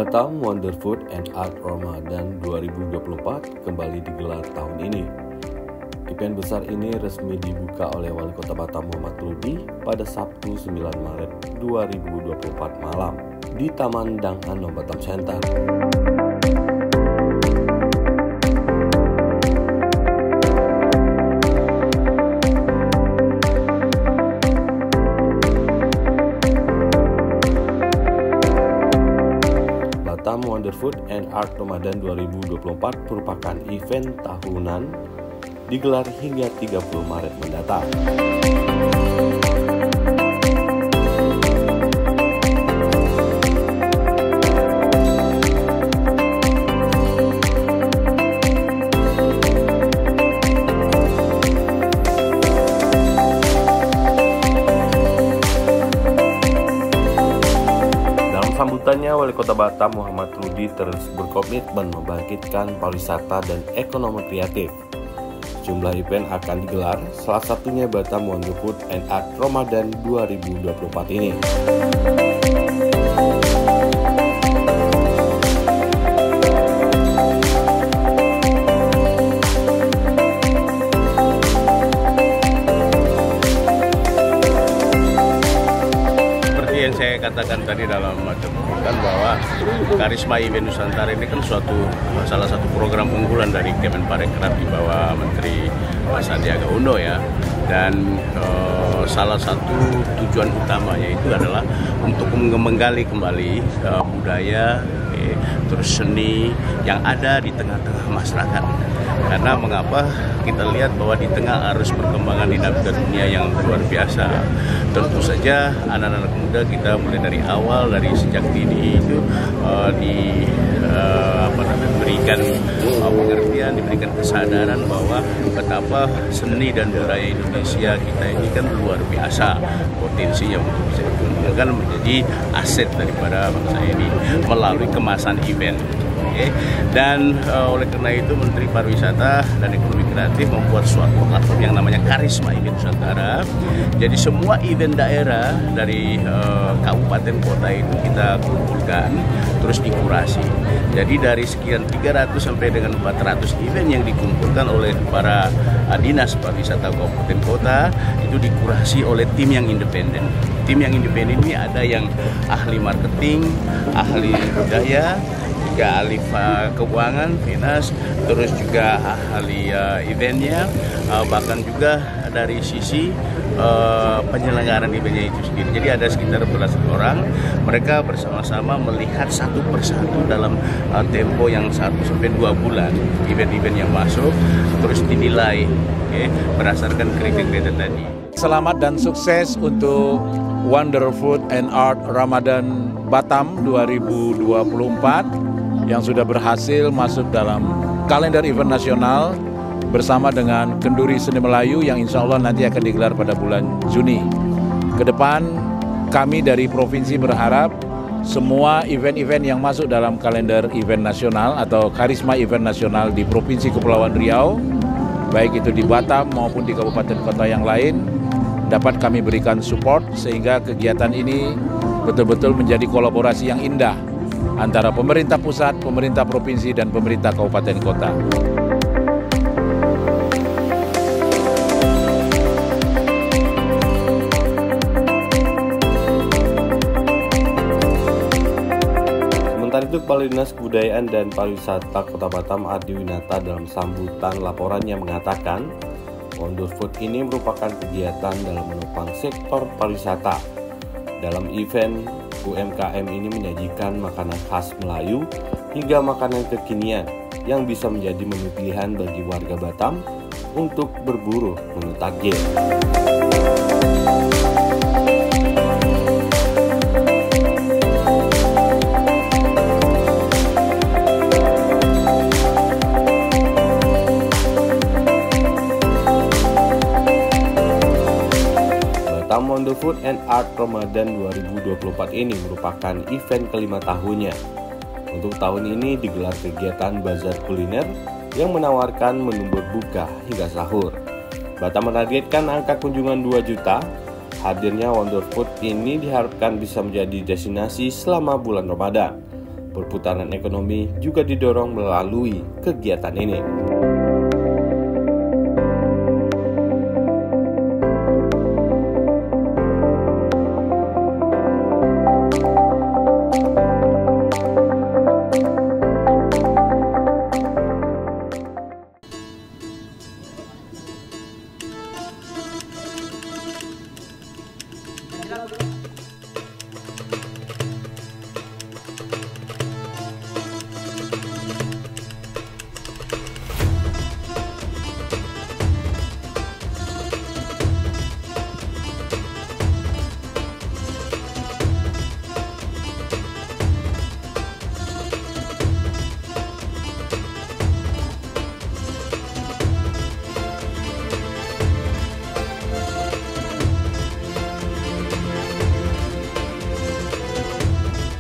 Batam Wonder Food and Art Ramadan 2024 kembali digelar tahun ini. Event besar ini resmi dibuka oleh Wali Kota Batam Muhammad Rudi pada Sabtu 9 Maret 2024 malam di Taman Dang Ano Batam Center. Batam Wonder Food and Art Ramadan 2024 merupakan event tahunan digelar hingga 30 Maret mendatang. Sambutannya, Wali Kota Batam Muhammad Rudi terus berkomitmen membangkitkan pariwisata dan ekonomi kreatif. Jumlah event akan digelar, salah satunya Batam Wonder Food and Art Ramadan 2024 ini. Saya katakan tadi dalam keputusan bahwa Karisma Event Nusantara ini kan salah satu program unggulan dari Kemenparekraf di bawah Menteri Sandiaga Uno ya, dan salah satu tujuan utamanya itu adalah untuk menggali kembali budaya, terus seni yang ada di tengah-tengah masyarakat. Karena mengapa kita lihat bahwa di tengah arus perkembangan dinamika dunia yang luar biasa, tentu saja anak-anak muda kita mulai dari awal, dari sejak dini itu diberikan pengertian, diberikan kesadaran bahwa betapa seni dan budaya Indonesia kita ini kan luar biasa potensinya untuk bisa dikembangkan menjadi aset daripada bangsa ini melalui kemasan event. Dan oleh karena itu Menteri Pariwisata dan Ekonomi Kreatif membuat suatu platform yang namanya Karisma Event Nusantara. Jadi semua event daerah dari kabupaten kota itu kita kumpulkan terus dikurasi. Jadi dari sekian 300 sampai dengan 400 event yang dikumpulkan oleh para dinas pariwisata kabupaten kota itu dikurasi oleh tim yang independen. Tim yang independen ini ada yang ahli marketing, ahli budaya, juga ahli keuangan, finans, terus juga ahli eventnya, bahkan juga dari sisi penyelenggaraan eventnya itu sendiri. Jadi ada sekitar belasan orang, mereka bersama-sama melihat satu persatu dalam tempo yang 1 sampai 2 bulan event-event yang masuk, terus dinilai berdasarkan kriteria tadi. Selamat dan sukses untuk Wonder Food and Art Ramadan Batam 2024 yang sudah berhasil masuk dalam kalender event nasional bersama dengan Kenduri Seni Melayu yang insya Allah nanti akan digelar pada bulan Juni. Kedepan kami dari Provinsi berharap semua event-event yang masuk dalam kalender event nasional atau Karisma Event Nasional di Provinsi Kepulauan Riau, baik itu di Batam maupun di kabupaten kota yang lain, dapat kami berikan support sehingga kegiatan ini betul-betul menjadi kolaborasi yang indah antara pemerintah pusat, pemerintah provinsi, dan pemerintah kabupaten kota. Sementara itu, Kepala Dinas Kebudayaan dan Pariwisata Kota Batam Ardi Winata dalam sambutan laporannya mengatakan, Wonder Food ini merupakan kegiatan dalam menopang sektor pariwisata. Dalam event, UMKM ini menyajikan makanan khas Melayu hingga makanan kekinian yang bisa menjadi menu pilihan bagi warga Batam untuk berburu menu takjil. Batam Wonder Food and Art Ramadan 2024 ini merupakan event kelima tahunnya. Untuk tahun ini digelar kegiatan bazar kuliner yang menawarkan menu berbuka hingga sahur. Batam menargetkan angka kunjungan 2 juta. Hadirnya Wonder Food ini diharapkan bisa menjadi destinasi selama bulan Ramadan. Perputaran ekonomi juga didorong melalui kegiatan ini.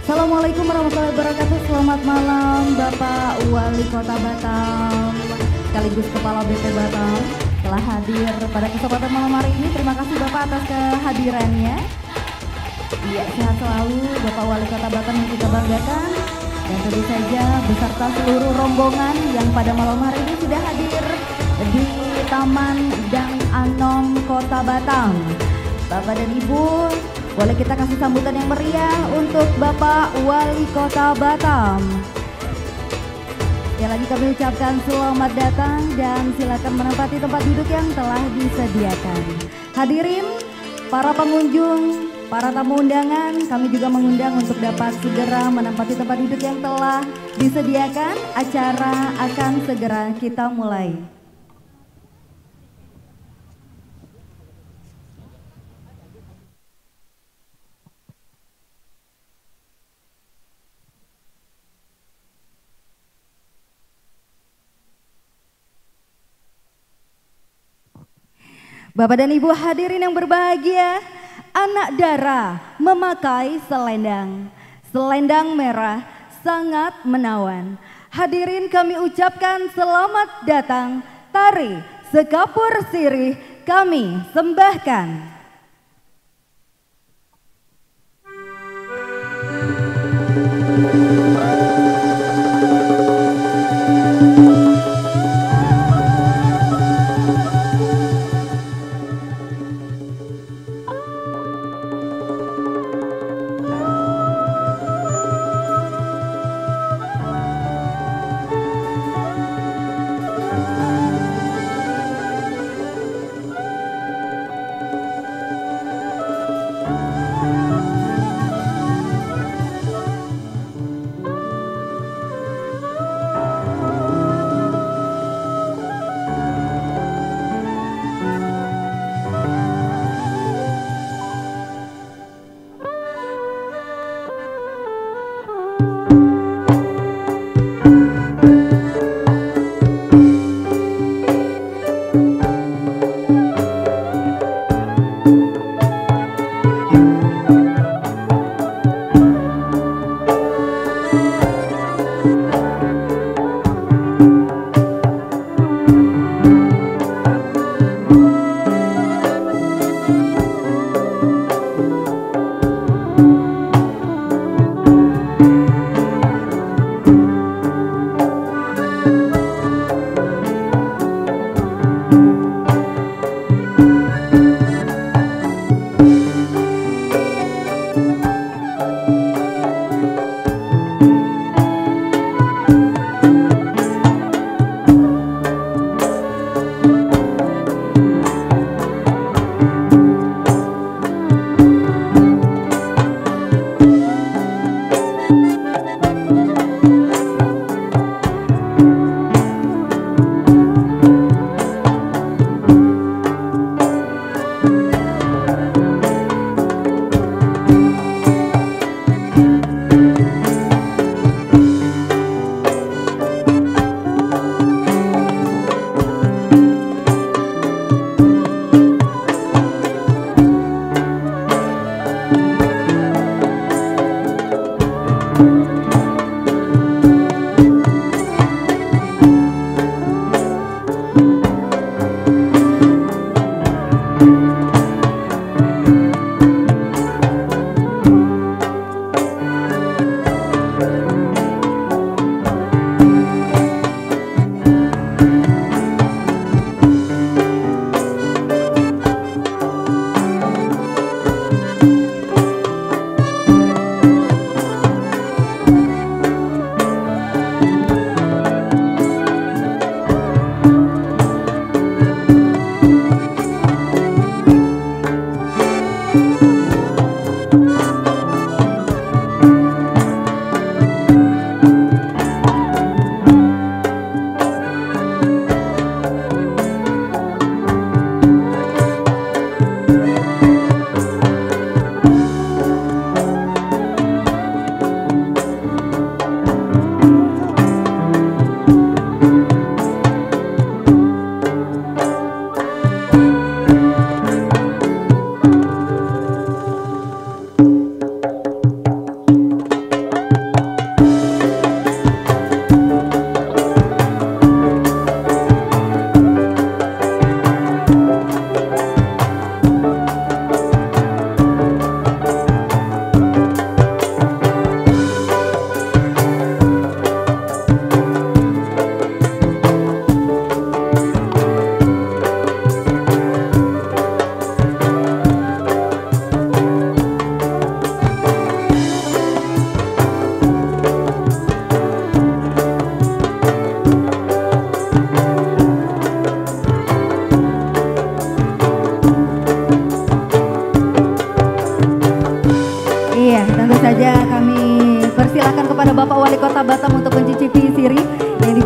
Assalamualaikum warahmatullahi wabarakatuh. Selamat malam Bapak Wali Kota Batam sekaligus Kepala BP Batam telah hadir pada kesempatan malam hari ini. Terima kasih Bapak atas kehadirannya. Iya, sehat selalu Bapak Wali Kota Batam yang kita banggakan, dan tentu saja beserta seluruh rombongan yang pada malam hari ini sudah hadir di Taman Dang Anom Kota Batam. Bapak dan Ibu, boleh kita kasih sambutan yang meriah untuk Bapak Wali Kota Batam. Sekali lagi kami ucapkan selamat datang dan silakan menempati tempat duduk yang telah disediakan. Hadirin, para pengunjung, para tamu undangan, kami juga mengundang untuk dapat segera menempati tempat duduk yang telah disediakan. Acara akan segera kita mulai. Bapak dan Ibu hadirin yang berbahagia, anak Dara memakai selendang. Selendang merah sangat menawan. Hadirin kami ucapkan selamat datang. Tari Sekapur Sirih kami sembahkan.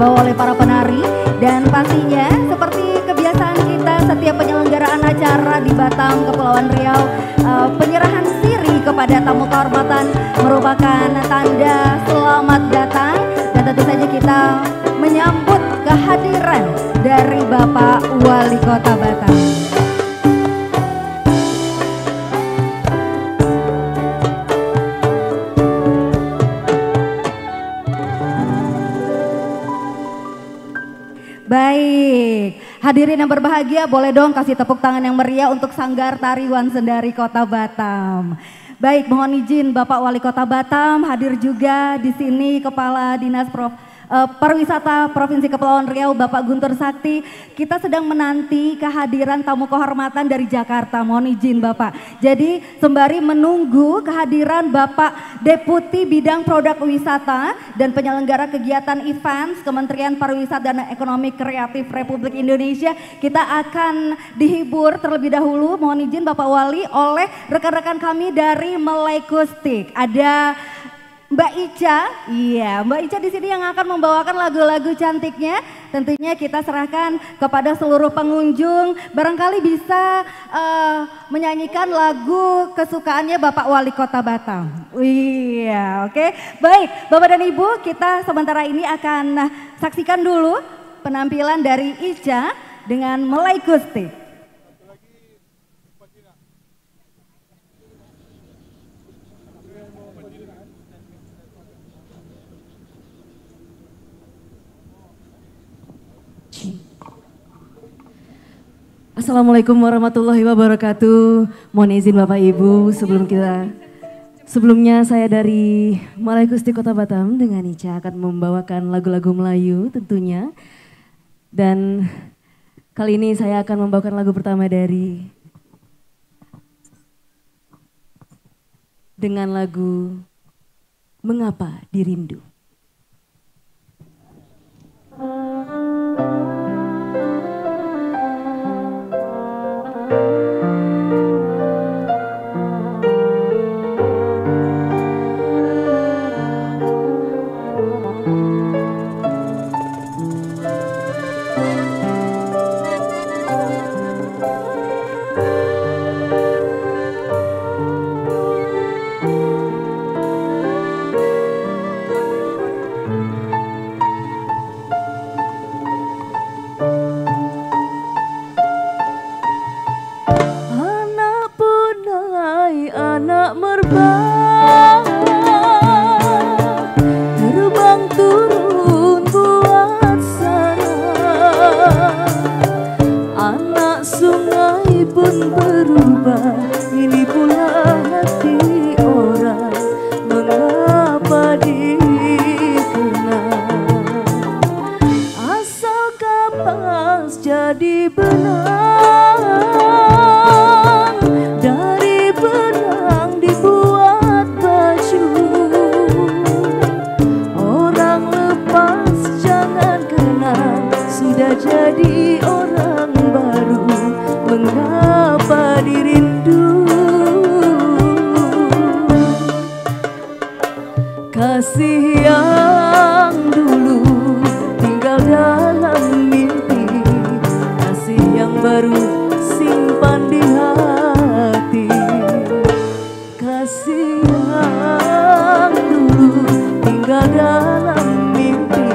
dibawa oleh para penari. Dan pastinya seperti kebiasaan kita setiap penyelenggaraan acara di Batam, Kepulauan Riau, penyerahan siri kepada tamu kehormatan merupakan tanda selamat datang. Dan tentu saja kita menyambut kehadiran dari Bapak Wali Kota Batam. Baik, hadirin yang berbahagia, boleh dong kasih tepuk tangan yang meriah untuk Sanggar Tari Wan Sendari Kota Batam. Baik, mohon izin Bapak Wali Kota Batam hadir juga di sini Kepala Dinas Pariwisata Provinsi Kepulauan Riau Bapak Guntur Sakti. Kita sedang menanti kehadiran tamu kehormatan dari Jakarta. Mohon izin Bapak. Jadi sembari menunggu kehadiran Bapak Deputi Bidang Produk Wisata dan penyelenggara kegiatan events Kementerian Pariwisata dan Ekonomi Kreatif Republik Indonesia, kita akan dihibur terlebih dahulu. Mohon izin Bapak Wali oleh rekan-rekan kami dari Melekustik. Ada Mbak Ica, iya Mbak Ica di sini yang akan membawakan lagu-lagu cantiknya. Tentunya kita serahkan kepada seluruh pengunjung, barangkali bisa menyanyikan lagu kesukaannya Bapak Wali Kota Batam. Iya, oke. Baik, Bapak dan Ibu, kita sementara ini akan saksikan dulu penampilan dari Ica dengan Melekustik. Assalamualaikum warahmatullahi wabarakatuh. Mohon izin Bapak Ibu, sebelumnya saya dari Melekustik Kota Batam dengan Ica akan membawakan lagu-lagu Melayu tentunya. Dan kali ini saya akan membawakan lagu pertama dengan lagu Mengapa Dirindu. Kasih yang dulu tinggal dalam mimpi, kasih yang baru simpan di hati. Kasih yang dulu tinggal dalam mimpi,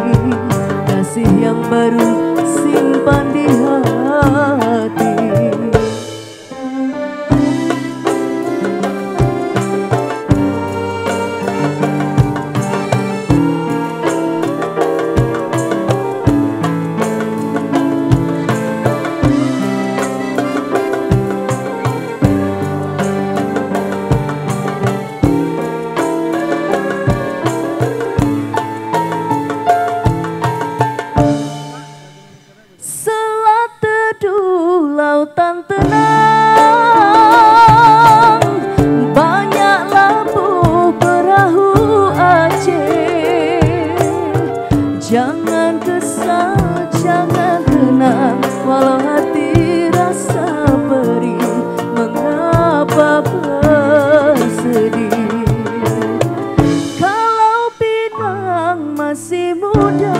kasih yang baru simpan di hati. Lautan tenang, banyak lampu perahu Aceh. Jangan kesal, jangan tenang, walau hati rasa perih. Mengapa bersedih? Kalau Pinang masih muda,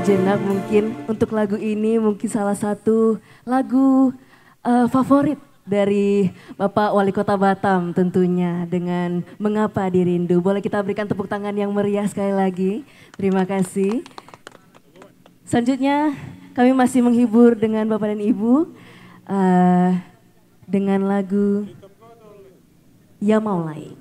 sejenak mungkin untuk lagu ini, mungkin salah satu lagu favorit dari Bapak Wali Kota Batam tentunya, dengan Mengapa Dirindu. Boleh kita berikan tepuk tangan yang meriah sekali lagi. Terima kasih. Selanjutnya kami masih menghibur dengan Bapak dan Ibu dengan lagu Ya Maulay.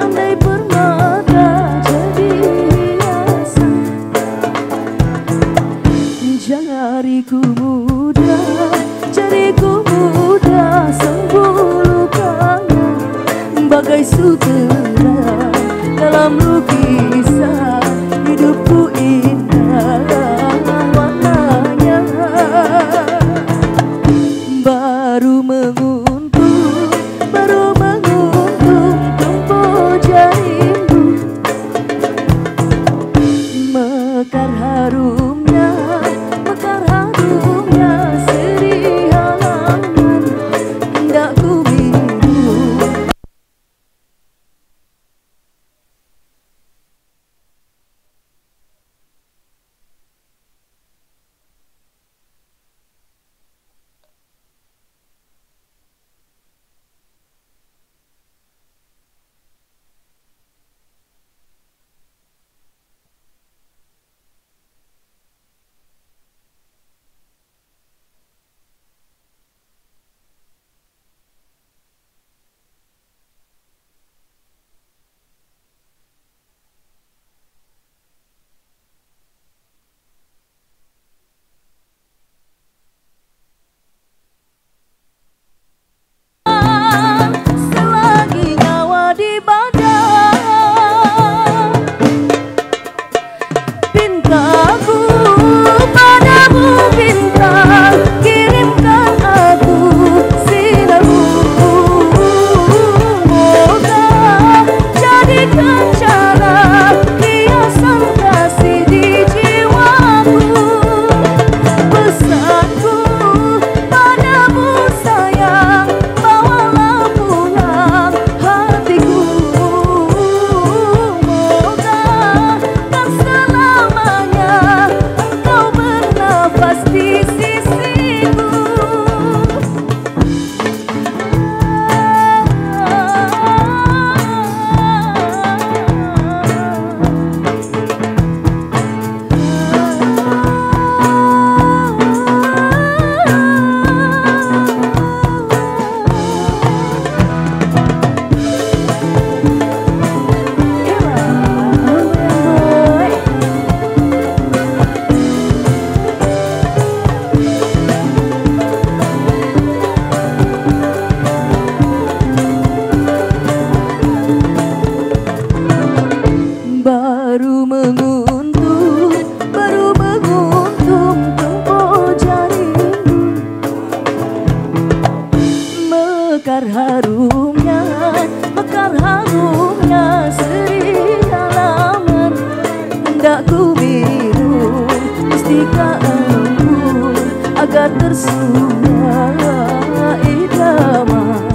Andai permata jadi hiasan, jariku muda sembuh lukanya, bagai sutera dalam lukisan hidupku indah warnanya. Baru menguntung tempo jarimu, mekar harumnya seri halaman hendak ku minum. Selagi nyawa di badan, pintaku padamu bintang, kirimkan aku sinarmu. Moga jadikan cara hiasan kasih di jiwaku. Pesanku padamu sayang, bawalah pulang hatiku. Moga kan selamanya engkau bernafas di sisiku. Baru menguntung tempo jarimu, mekar harumnya seri halaman hendak ku minum mustika embun agar tersurat idaman.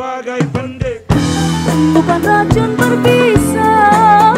Bagai pendek Bukan racun berpisah,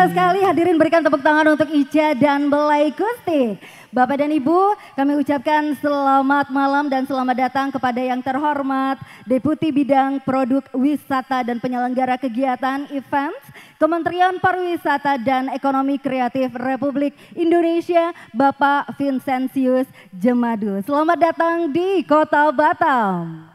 biasa sekali, hadirin berikan tepuk tangan untuk Ica dan Belai Kustik. Bapak dan Ibu, kami ucapkan selamat malam dan selamat datang kepada yang terhormat Deputi Bidang Produk Wisata dan Penyelenggara Kegiatan Events Kementerian Pariwisata dan Ekonomi Kreatif Republik Indonesia, Bapak Vincentius Jemadu. Selamat datang di Kota Batam.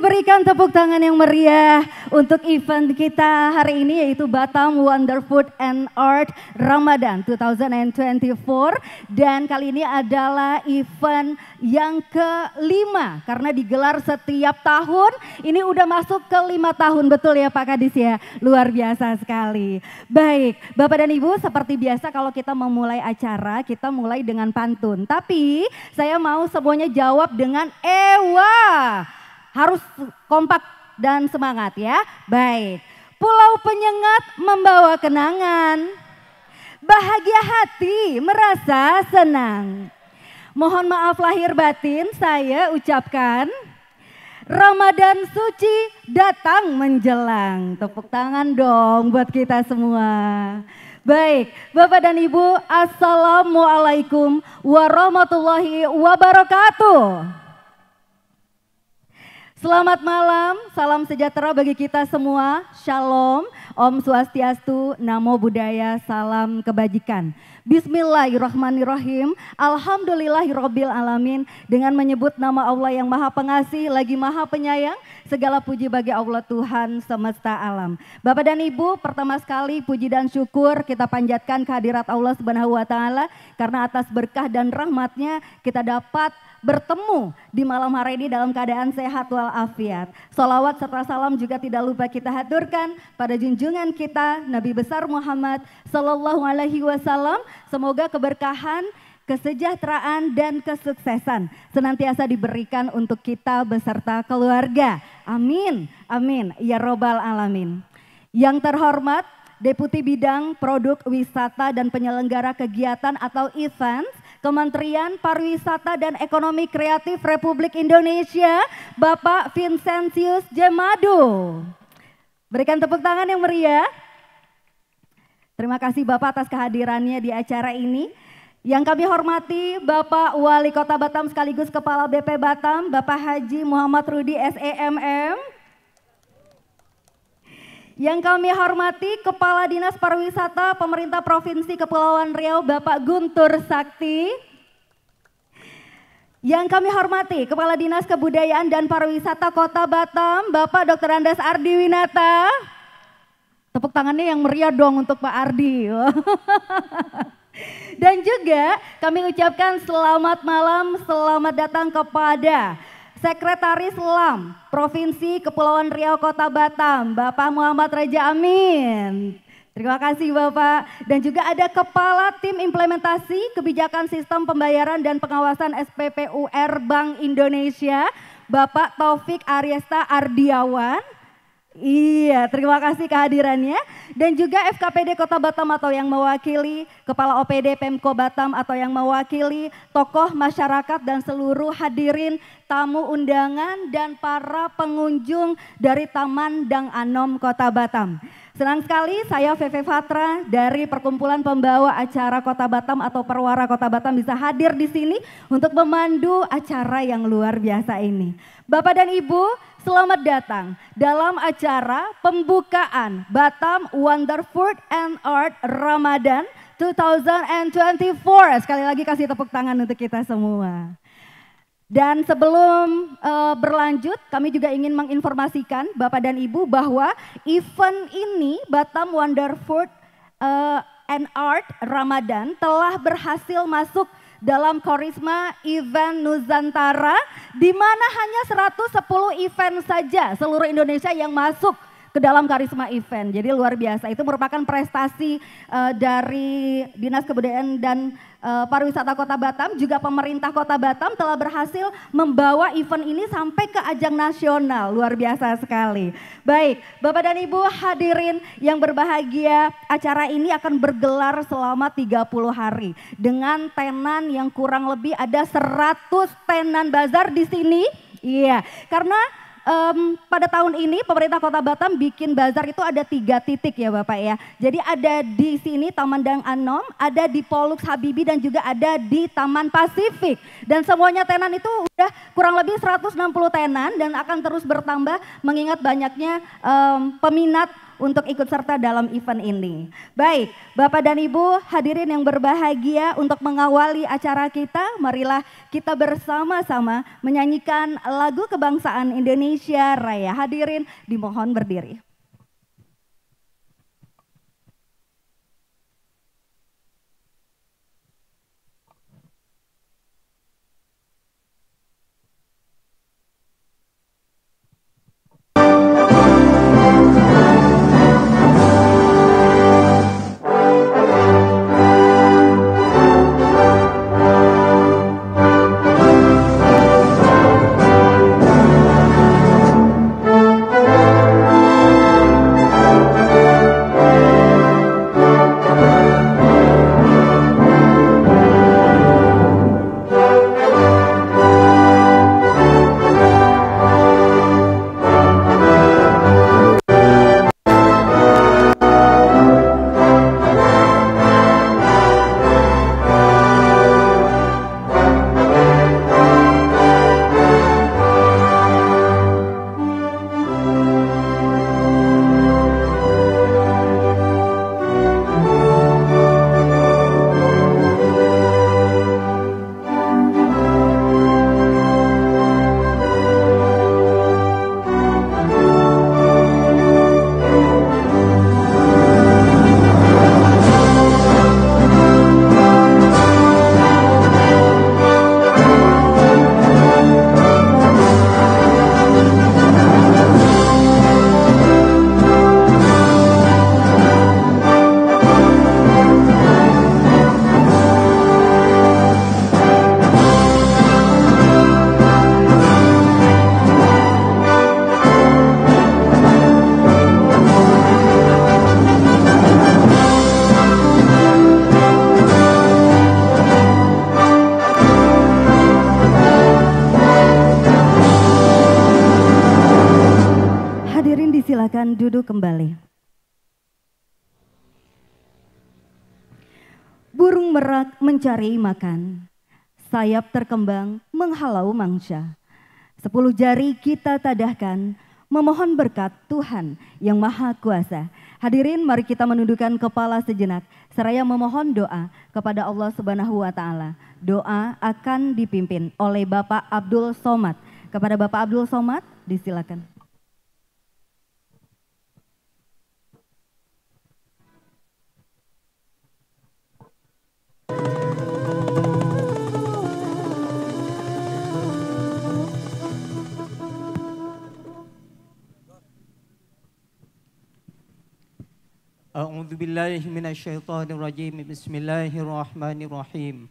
Berikan tepuk tangan yang meriah untuk event kita hari ini, yaitu Batam Wonder Food and Art Ramadan 2024. Dan kali ini adalah event yang kelima karena digelar setiap tahun. Ini udah masuk ke 5 tahun, betul ya Pak Kadis ya? Luar biasa sekali. Baik, Bapak dan Ibu, seperti biasa kalau kita memulai acara, kita mulai dengan pantun. Tapi saya mau semuanya jawab dengan ewa. Harus kompak dan semangat ya. Baik. Pulau penyengat membawa kenangan. Bahagia hati merasa senang. Mohon maaf lahir batin saya ucapkan. Ramadan suci datang menjelang. Tepuk tangan dong buat kita semua. Baik, Bapak dan Ibu, Assalamualaikum warahmatullahi wabarakatuh. Selamat malam, salam sejahtera bagi kita semua. Shalom, Om Swastiastu, Namo Buddhaya, salam kebajikan. Bismillahirrahmanirrahim. Alhamdulillahirabbil alamin. Dengan menyebut nama Allah yang Maha Pengasih lagi Maha Penyayang, segala puji bagi Allah Tuhan semesta alam. Bapak dan Ibu, pertama sekali puji dan syukur kita panjatkan kehadirat Allah Subhanahu wa taala karena atas berkah dan rahmatnya kita dapat bertemu di malam hari ini dalam keadaan sehat walafiat. Salawat serta salam juga tidak lupa kita haturkan pada junjungan kita Nabi besar Muhammad Sallallahu Alaihi Wasallam. Semoga keberkahan, kesejahteraan dan kesuksesan senantiasa diberikan untuk kita beserta keluarga. Amin, amin, ya robbal alamin. Yang terhormat Deputi Bidang Produk Wisata dan Penyelenggara Kegiatan atau Events Kementerian Pariwisata dan Ekonomi Kreatif Republik Indonesia, Bapak Vincentius Jemadu. Berikan tepuk tangan yang meriah. Terima kasih Bapak atas kehadirannya di acara ini. Yang kami hormati Bapak Wali Kota Batam sekaligus Kepala BP Batam, Bapak Haji Muhammad Rudi SEMM. Yang kami hormati Kepala Dinas Pariwisata Pemerintah Provinsi Kepulauan Riau, Bapak Guntur Sakti. Yang kami hormati Kepala Dinas Kebudayaan dan Pariwisata Kota Batam, Bapak Dr. Andes Ardi Winata. Tepuk tangannya yang meriah dong untuk Pak Ardi. Dan juga kami ucapkan selamat malam, selamat datang kepada Sekretaris LAM Provinsi Kepulauan Riau Kota Batam, Bapak Muhammad Raja Amin. Terima kasih Bapak. Dan juga ada Kepala Tim Implementasi Kebijakan Sistem Pembayaran dan Pengawasan SPPUR Bank Indonesia, Bapak Taufik Aryesta Ardiawan. Iya, terima kasih kehadirannya. Dan juga FKPD Kota Batam atau yang mewakili, Kepala OPD Pemko Batam atau yang mewakili, tokoh masyarakat dan seluruh hadirin, tamu undangan dan para pengunjung dari Taman Dang Anom Kota Batam. Senang sekali saya Feve Fatra dari Perkumpulan Pembawa Acara Kota Batam atau Perwara Kota Batam bisa hadir di sini untuk memandu acara yang luar biasa ini. Bapak dan Ibu, selamat datang dalam acara pembukaan Batam Wonder Food and Art Ramadan 2024. Sekali lagi kasih tepuk tangan untuk kita semua. Dan sebelum berlanjut, kami juga ingin menginformasikan Bapak dan Ibu bahwa event ini Batam Wonder Food and Art Ramadan telah berhasil masuk dalam Korisma Event Nusantara, di mana hanya 110 event saja seluruh Indonesia yang masuk ke dalam Karisma Event. Jadi luar biasa, itu merupakan prestasi dari Dinas Kebudayaan dan Pariwisata Kota Batam, juga pemerintah Kota Batam telah berhasil membawa event ini sampai ke ajang nasional. Luar biasa sekali. Baik, Bapak dan Ibu hadirin yang berbahagia, acara ini akan bergelar selama 30 hari dengan tenan yang kurang lebih ada 100 tenan bazar di sini. Iya, karena pada tahun ini pemerintah Kota Batam bikin bazar itu ada 3 titik ya Bapak ya. Jadi ada di sini Taman Dang Anom, ada di Pollux Habibie dan juga ada di Taman Pasifik. Dan semuanya tenan itu udah kurang lebih 160 tenan dan akan terus bertambah mengingat banyaknya peminat untuk ikut serta dalam event ini. Baik, Bapak dan Ibu hadirin yang berbahagia, untuk mengawali acara kita, marilah kita bersama-sama menyanyikan lagu kebangsaan Indonesia Raya. Hadirin dimohon berdiri. Silakan duduk kembali. Burung merak mencari makan, sayap terkembang menghalau mangsa. 10 jari kita tadahkan, memohon berkat Tuhan yang Maha Kuasa. Hadirin, mari kita menundukkan kepala sejenak, seraya memohon doa kepada Allah Subhanahu wa Ta'ala. Doa akan dipimpin oleh Bapak Abdul Somad. Kepada Bapak Abdul Somad, disilakan. A'udzu billahi minasyaitonir rajim. Bismillahirrahmanirrahim.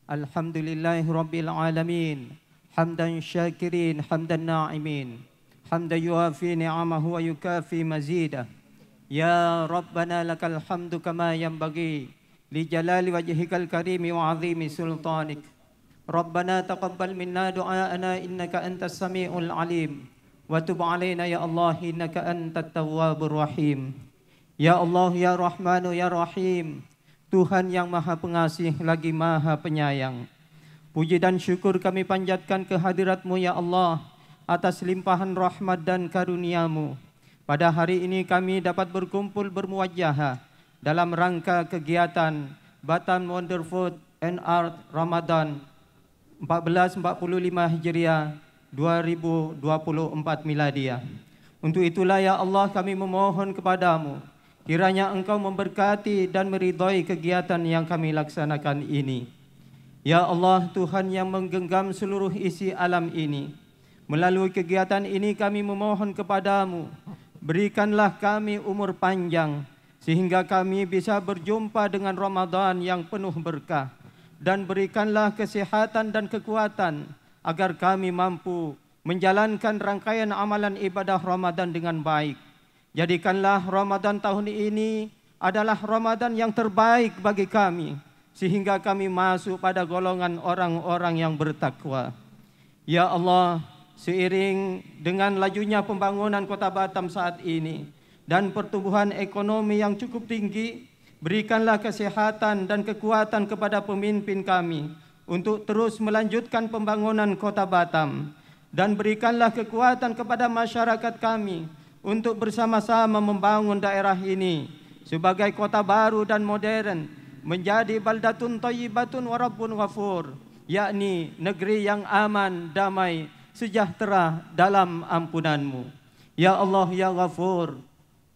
Alhamdulillahi rabbil alamin. Hamdan syakirin, hamdan na'imin. Hamdan yuafi ni'amahu wa yukafi mazidah. Ya Rabbana lakal hamdu kama yanbaghi li jalali wajhikal karimi wa 'azimi sultanik. Rabbana taqabbal minna du'aana innaka antas samiul alim. Wa tub 'alaina ya Allah innaka antat tawwabur rahim. Ya Allah, ya Rahmanu, ya Rahim, Tuhan yang Maha Pengasih lagi Maha Penyayang. Puji dan syukur kami panjatkan kehadirat-Mu ya Allah atas limpahan rahmat dan karunia-Mu. Pada hari ini kami dapat berkumpul bermuwajahah dalam rangka kegiatan Batam Wonder Food and Art Ramadan 1445 Hijriah 2024 Miladiah. Untuk itulah ya Allah kami memohon kepadamu, kiranya Engkau memberkati dan meridhai kegiatan yang kami laksanakan ini. Ya Allah, Tuhan yang menggenggam seluruh isi alam ini, melalui kegiatan ini kami memohon kepadamu, berikanlah kami umur panjang, sehingga kami bisa berjumpa dengan Ramadan yang penuh berkah, dan berikanlah kesehatan dan kekuatan, agar kami mampu menjalankan rangkaian amalan ibadah Ramadan dengan baik. Jadikanlah Ramadan tahun ini adalah Ramadan yang terbaik bagi kami, sehingga kami masuk pada golongan orang-orang yang bertakwa. Ya Allah, seiring dengan lajunya pembangunan Kota Batam saat ini dan pertumbuhan ekonomi yang cukup tinggi, berikanlah kesehatan dan kekuatan kepada pemimpin kami untuk terus melanjutkan pembangunan Kota Batam. Dan berikanlah kekuatan kepada masyarakat kami untuk bersama-sama membangun daerah ini sebagai kota baru dan modern, menjadi baldatun thayyibatun wa rabbun ghafur, yakni negeri yang aman, damai, sejahtera dalam ampunan-Mu. Ya Allah, ya Ghafur,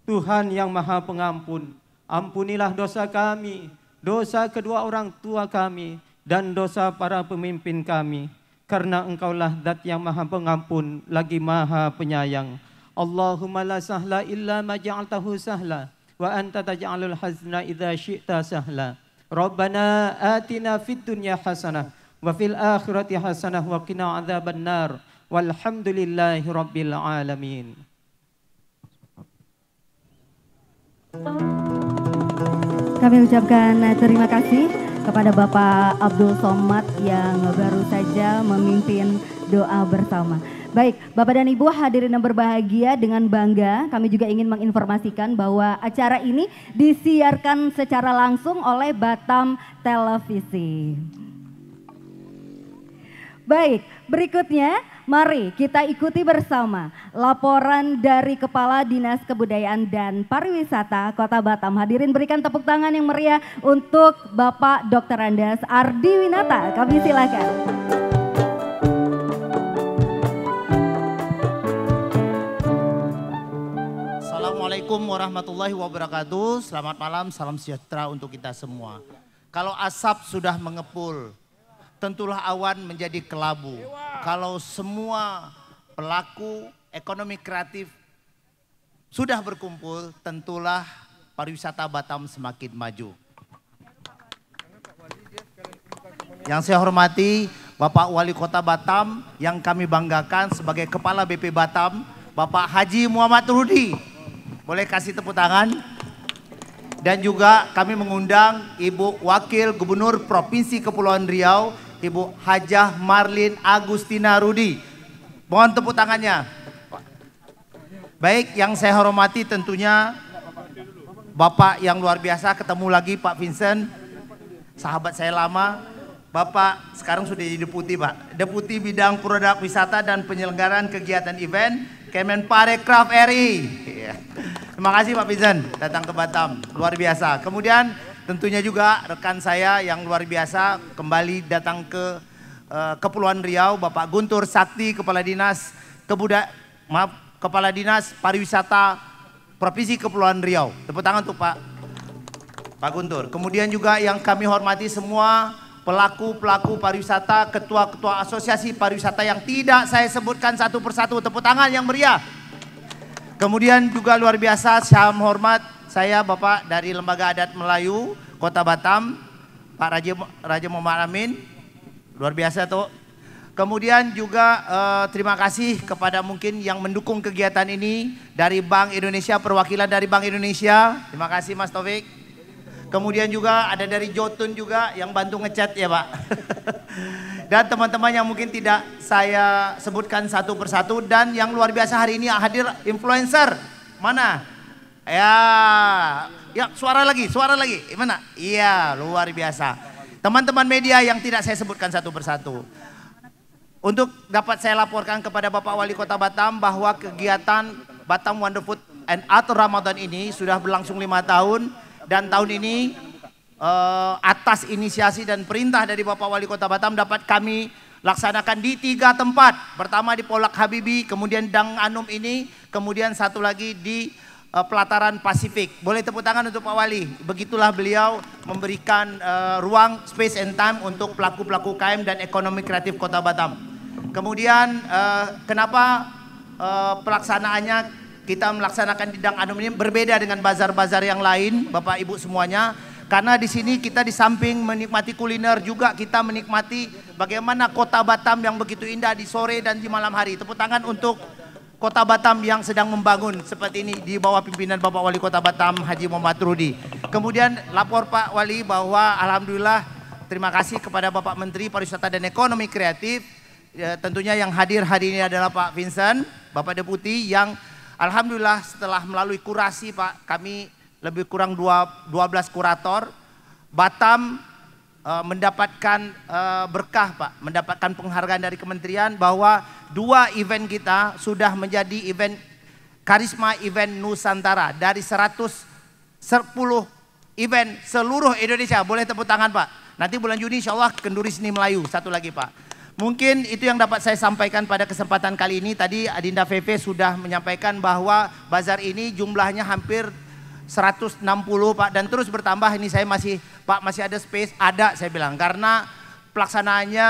Tuhan yang Maha Pengampun, ampunilah dosa kami, dosa kedua orang tua kami, dan dosa para pemimpin kami. Karena Engkaulah Zat yang Maha Pengampun lagi Maha Penyayang. Allahumma la sahla illa ma ja'altahu sahla wa anta taj'alul hazna idza syi'ta sahla. Rabbana atina fid dunya hasanah wa fil akhirati hasanah wa qina adzabannar. Walhamdulillahi rabbil alamin. Kami ucapkan terima kasih kepada Bapak Abdul Somad yang baru saja memimpin doa bersama. Baik, Bapak dan Ibu hadirin yang berbahagia, dengan bangga kami juga ingin menginformasikan bahwa acara ini disiarkan secara langsung oleh Batam Televisi. Baik, berikutnya mari kita ikuti bersama laporan dari Kepala Dinas Kebudayaan dan Pariwisata Kota Batam. Hadirin berikan tepuk tangan yang meriah untuk Bapak Dr. Andes Ardi Winata. Kami silakan. Assalamualaikum warahmatullahi wabarakatuh. Selamat malam, salam sejahtera untuk kita semua. Kalau asap sudah mengepul, tentulah awan menjadi kelabu. Kalau semua pelaku ekonomi kreatif sudah berkumpul, tentulah pariwisata Batam semakin maju. Yang saya hormati Bapak Wali Kota Batam yang kami banggakan sebagai Kepala BP Batam, Bapak Haji Muhammad Rudi. Boleh kasih tepuk tangan? Dan juga kami mengundang Ibu Wakil Gubernur Provinsi Kepulauan Riau, Ibu Hajah Marlin Agustina Rudi. Mohon tepuk tangannya. Baik, yang saya hormati tentunya Bapak yang luar biasa, ketemu lagi Pak Vincent, sahabat saya lama. Bapak sekarang sudah jadi deputi, Pak. Deputi Bidang Produk Wisata dan Penyelenggaraan Kegiatan Event Kemenparekraf RI. Terima kasih Pak Vincent datang ke Batam, luar biasa. Kemudian tentunya juga rekan saya yang luar biasa kembali datang ke Kepulauan Riau, Bapak Guntur Sakti, Kepala Dinas Kepala Dinas Pariwisata Provinsi Kepulauan Riau. Tepuk tangan untuk Pak Guntur. Kemudian juga yang kami hormati semua pelaku-pelaku pariwisata, ketua-ketua asosiasi pariwisata yang tidak saya sebutkan satu persatu. Tepuk tangan yang meriah. Kemudian juga luar biasa, salam hormat saya Bapak dari Lembaga Adat Melayu Kota Batam, Pak Raja Muhammad Amin, luar biasa tuh. Kemudian juga terima kasih kepada mungkin yang mendukung kegiatan ini dari Bank Indonesia, perwakilan dari Bank Indonesia, terima kasih Mas Taufik. Kemudian juga ada dari Jotun juga yang bantu ngecat ya Pak. Dan teman-teman yang mungkin tidak saya sebutkan satu persatu, dan yang luar biasa hari ini hadir influencer. Mana? Ya suara lagi, mana? Iya, luar biasa. Teman-teman media yang tidak saya sebutkan satu persatu. Untuk dapat saya laporkan kepada Bapak Wali Kota Batam bahwa kegiatan Batam Wonder Food and Art Ramadan ini sudah berlangsung 5 tahun. Dan tahun ini atas inisiasi dan perintah dari Bapak Wali Kota Batam dapat kami laksanakan di 3 tempat. Pertama di Polak Habibi, kemudian Dang Anum ini, kemudian satu lagi di pelataran Pasifik. Boleh tepuk tangan untuk Pak Wali. Begitulah beliau memberikan ruang, space and time untuk pelaku-pelaku UKM dan ekonomi kreatif Kota Batam. Kemudian kenapa pelaksanaannya kita melaksanakan di Dang Anum ini berbeda dengan bazar-bazar yang lain, Bapak Ibu semuanya? Karena di sini kita di samping menikmati kuliner juga kita menikmati bagaimana Kota Batam yang begitu indah di sore dan di malam hari. Tepuk tangan untuk Kota Batam yang sedang membangun seperti ini di bawah pimpinan Bapak Wali Kota Batam Haji Muhammad Rudi. Kemudian lapor Pak Wali bahwa alhamdulillah terima kasih kepada Bapak Menteri Pariwisata dan Ekonomi Kreatif. Tentunya yang hadir hari ini adalah Pak Vincent, Bapak Deputi yang alhamdulillah setelah melalui kurasi Pak, kami lebih kurang 12 kurator, Batam mendapatkan berkah Pak, mendapatkan penghargaan dari kementerian bahwa 2 event kita sudah menjadi event Karisma Event Nusantara dari 110 event seluruh Indonesia. Boleh tepuk tangan Pak. Nanti bulan Juni insya Allah Kenduri Seni Melayu, satu lagi Pak. Mungkin itu yang dapat saya sampaikan pada kesempatan kali ini. Tadi Adinda VV sudah menyampaikan bahwa bazar ini jumlahnya hampir 160 Pak, dan terus bertambah. Ini saya masih Pak masih ada space, ada saya bilang, karena pelaksanaannya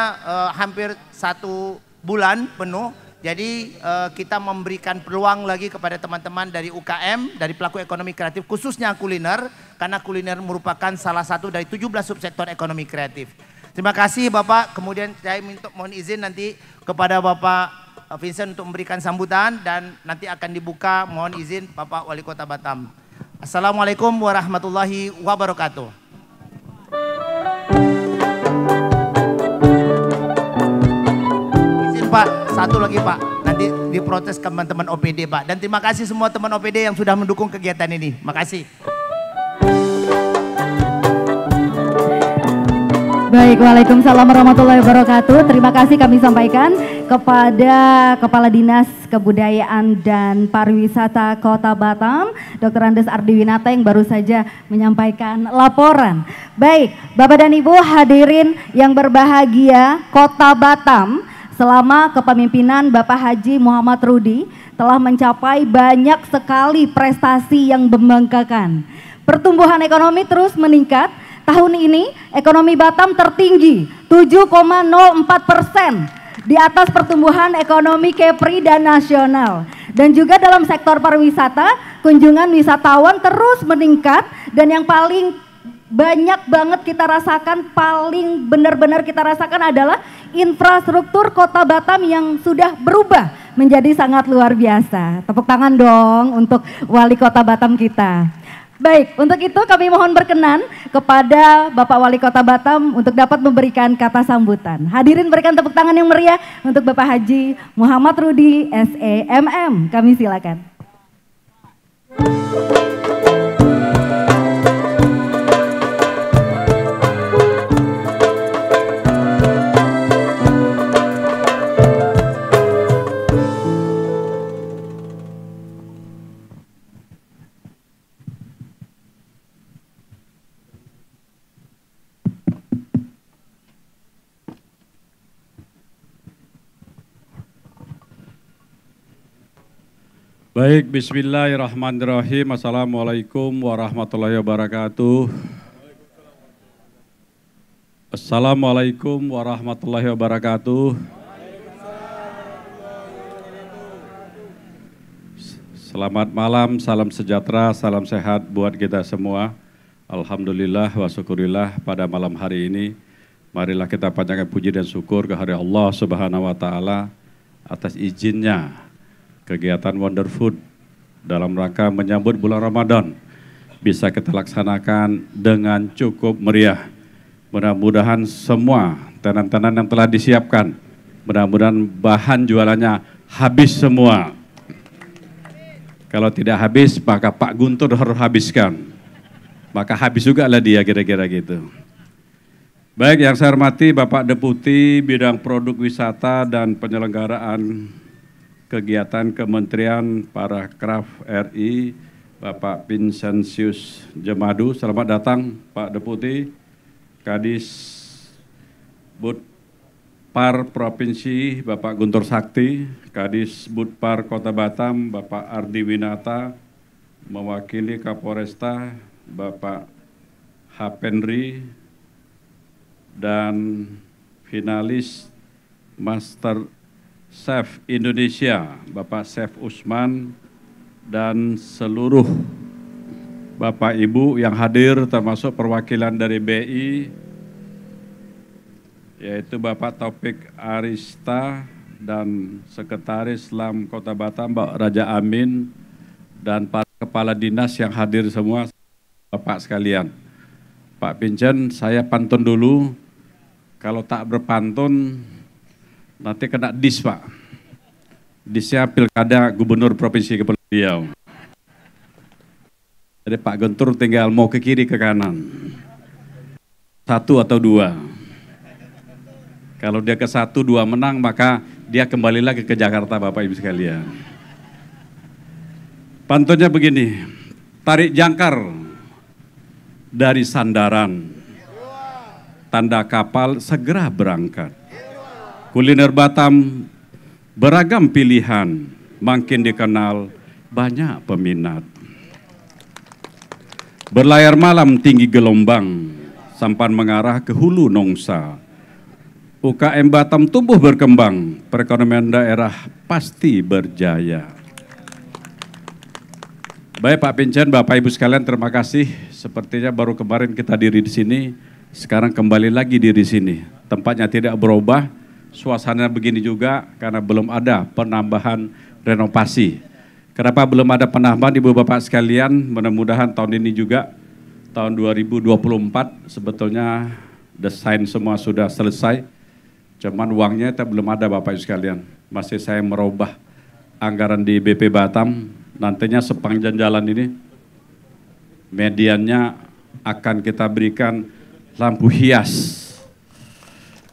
hampir 1 bulan penuh. Jadi kita memberikan peluang lagi kepada teman-teman dari UKM, dari pelaku ekonomi kreatif khususnya kuliner, karena kuliner merupakan salah satu dari 17 subsektor ekonomi kreatif. Terima kasih Bapak. Kemudian saya mohon izin nanti kepada Bapak Vincent untuk memberikan sambutan, dan nanti akan dibuka, mohon izin Bapak Wali Kota Batam. Assalamualaikum warahmatullahi wabarakatuh. Izin Pak, satu lagi Pak, nanti diprotes teman-teman OPD Pak. Dan terima kasih semua teman OPD yang sudah mendukung kegiatan ini. Makasih. Baik, waalaikumsalam warahmatullahi wabarakatuh. Terima kasih kami sampaikan kepada Kepala Dinas Kebudayaan dan Pariwisata Kota Batam, Dr. Andes Ardiwinata yang baru saja menyampaikan laporan. Baik, Bapak dan Ibu hadirin yang berbahagia, Kota Batam selama kepemimpinan Bapak Haji Muhammad Rudi telah mencapai banyak sekali prestasi yang membanggakan. Pertumbuhan ekonomi terus meningkat. Tahun ini ekonomi Batam tertinggi 7,04%, di atas pertumbuhan ekonomi Kepri dan nasional. Dan juga dalam sektor pariwisata, kunjungan wisatawan terus meningkat, dan yang paling banyak banget kita rasakan, paling benar-benar kita rasakan adalah infrastruktur Kota Batam yang sudah berubah menjadi sangat luar biasa. Tepuk tangan dong untuk Wali Kota Batam kita. Baik, untuk itu kami mohon berkenan kepada Bapak Wali Kota Batam untuk dapat memberikan kata sambutan. Hadirin berikan tepuk tangan yang meriah untuk Bapak Haji Muhammad Rudi SEMM. Kami silakan. Baik, bismillahirrahmanirrahim. Assalamualaikum warahmatullahi wabarakatuh. Assalamualaikum warahmatullahi wabarakatuh. Selamat malam, salam sejahtera, salam sehat buat kita semua. Alhamdulillah wa syukurillah pada malam hari ini. Marilah kita panjatkan puji dan syukur ke hari Allah Subhanahu wa Ta'ala atas izinnya kegiatan Wonder Food dalam rangka menyambut bulan Ramadan bisa kita laksanakan dengan cukup meriah. Mudah-mudahan semua tenan-tenan yang telah disiapkan, mudah-mudahan bahan jualannya habis semua. Kalau tidak habis, maka Pak Guntur harus habiskan. Maka habis juga lah dia, kira-kira gitu. Baik, yang saya hormati Bapak Deputi Bidang Produk Wisata dan Penyelenggaraan Kegiatan Kementerian Parekraf RI, Bapak Vincentius Jemadu. Selamat datang Pak Deputi, Kadis Bud Par Provinsi Bapak Guntur Sakti, Kadis Budpar Kota Batam Bapak Ardi Winata, mewakili Kapolresta Bapak Hapendri, dan finalis Master Chef Indonesia Bapak Chef Usman, dan seluruh Bapak Ibu yang hadir termasuk perwakilan dari BI, yaitu Bapak Taufik Arista dan Sekretaris LAM Kota Batam Pak Raja Amin, dan para kepala dinas yang hadir semua, Bapak sekalian. Pak Pincen, saya pantun dulu. Kalau tak berpantun nanti kena dis, Pak. Disnya Pilkada Gubernur Provinsi Kepulauan Riau. Jadi Pak Guntur tinggal mau ke kiri ke kanan. 1 atau 2. Kalau dia ke 1, 2 menang, maka dia kembali lagi ke Jakarta, Bapak Ibu sekalian. Pantunnya begini, tarik jangkar dari sandaran, tanda kapal segera berangkat. Kuliner Batam beragam pilihan, makin dikenal banyak peminat. Berlayar malam tinggi gelombang, sampan mengarah ke hulu Nongsa. UKM Batam tumbuh berkembang, perekonomian daerah pasti berjaya. Baik Pak Pincen, Bapak Ibu sekalian, terima kasih. Sepertinya baru kemarin kita diri di sini, sekarang kembali lagi diri sini. Tempatnya tidak berubah, suasananya begini juga karena belum ada penambahan renovasi. Kenapa belum ada penambahan Ibu Bapak sekalian? Mudah-mudahan tahun ini juga, tahun 2024 sebetulnya desain semua sudah selesai. Cuman uangnya belum ada Bapak Ibu sekalian. Masih saya merubah anggaran di BP Batam. Nantinya sepanjang jalan ini mediannya akan kita berikan lampu hias.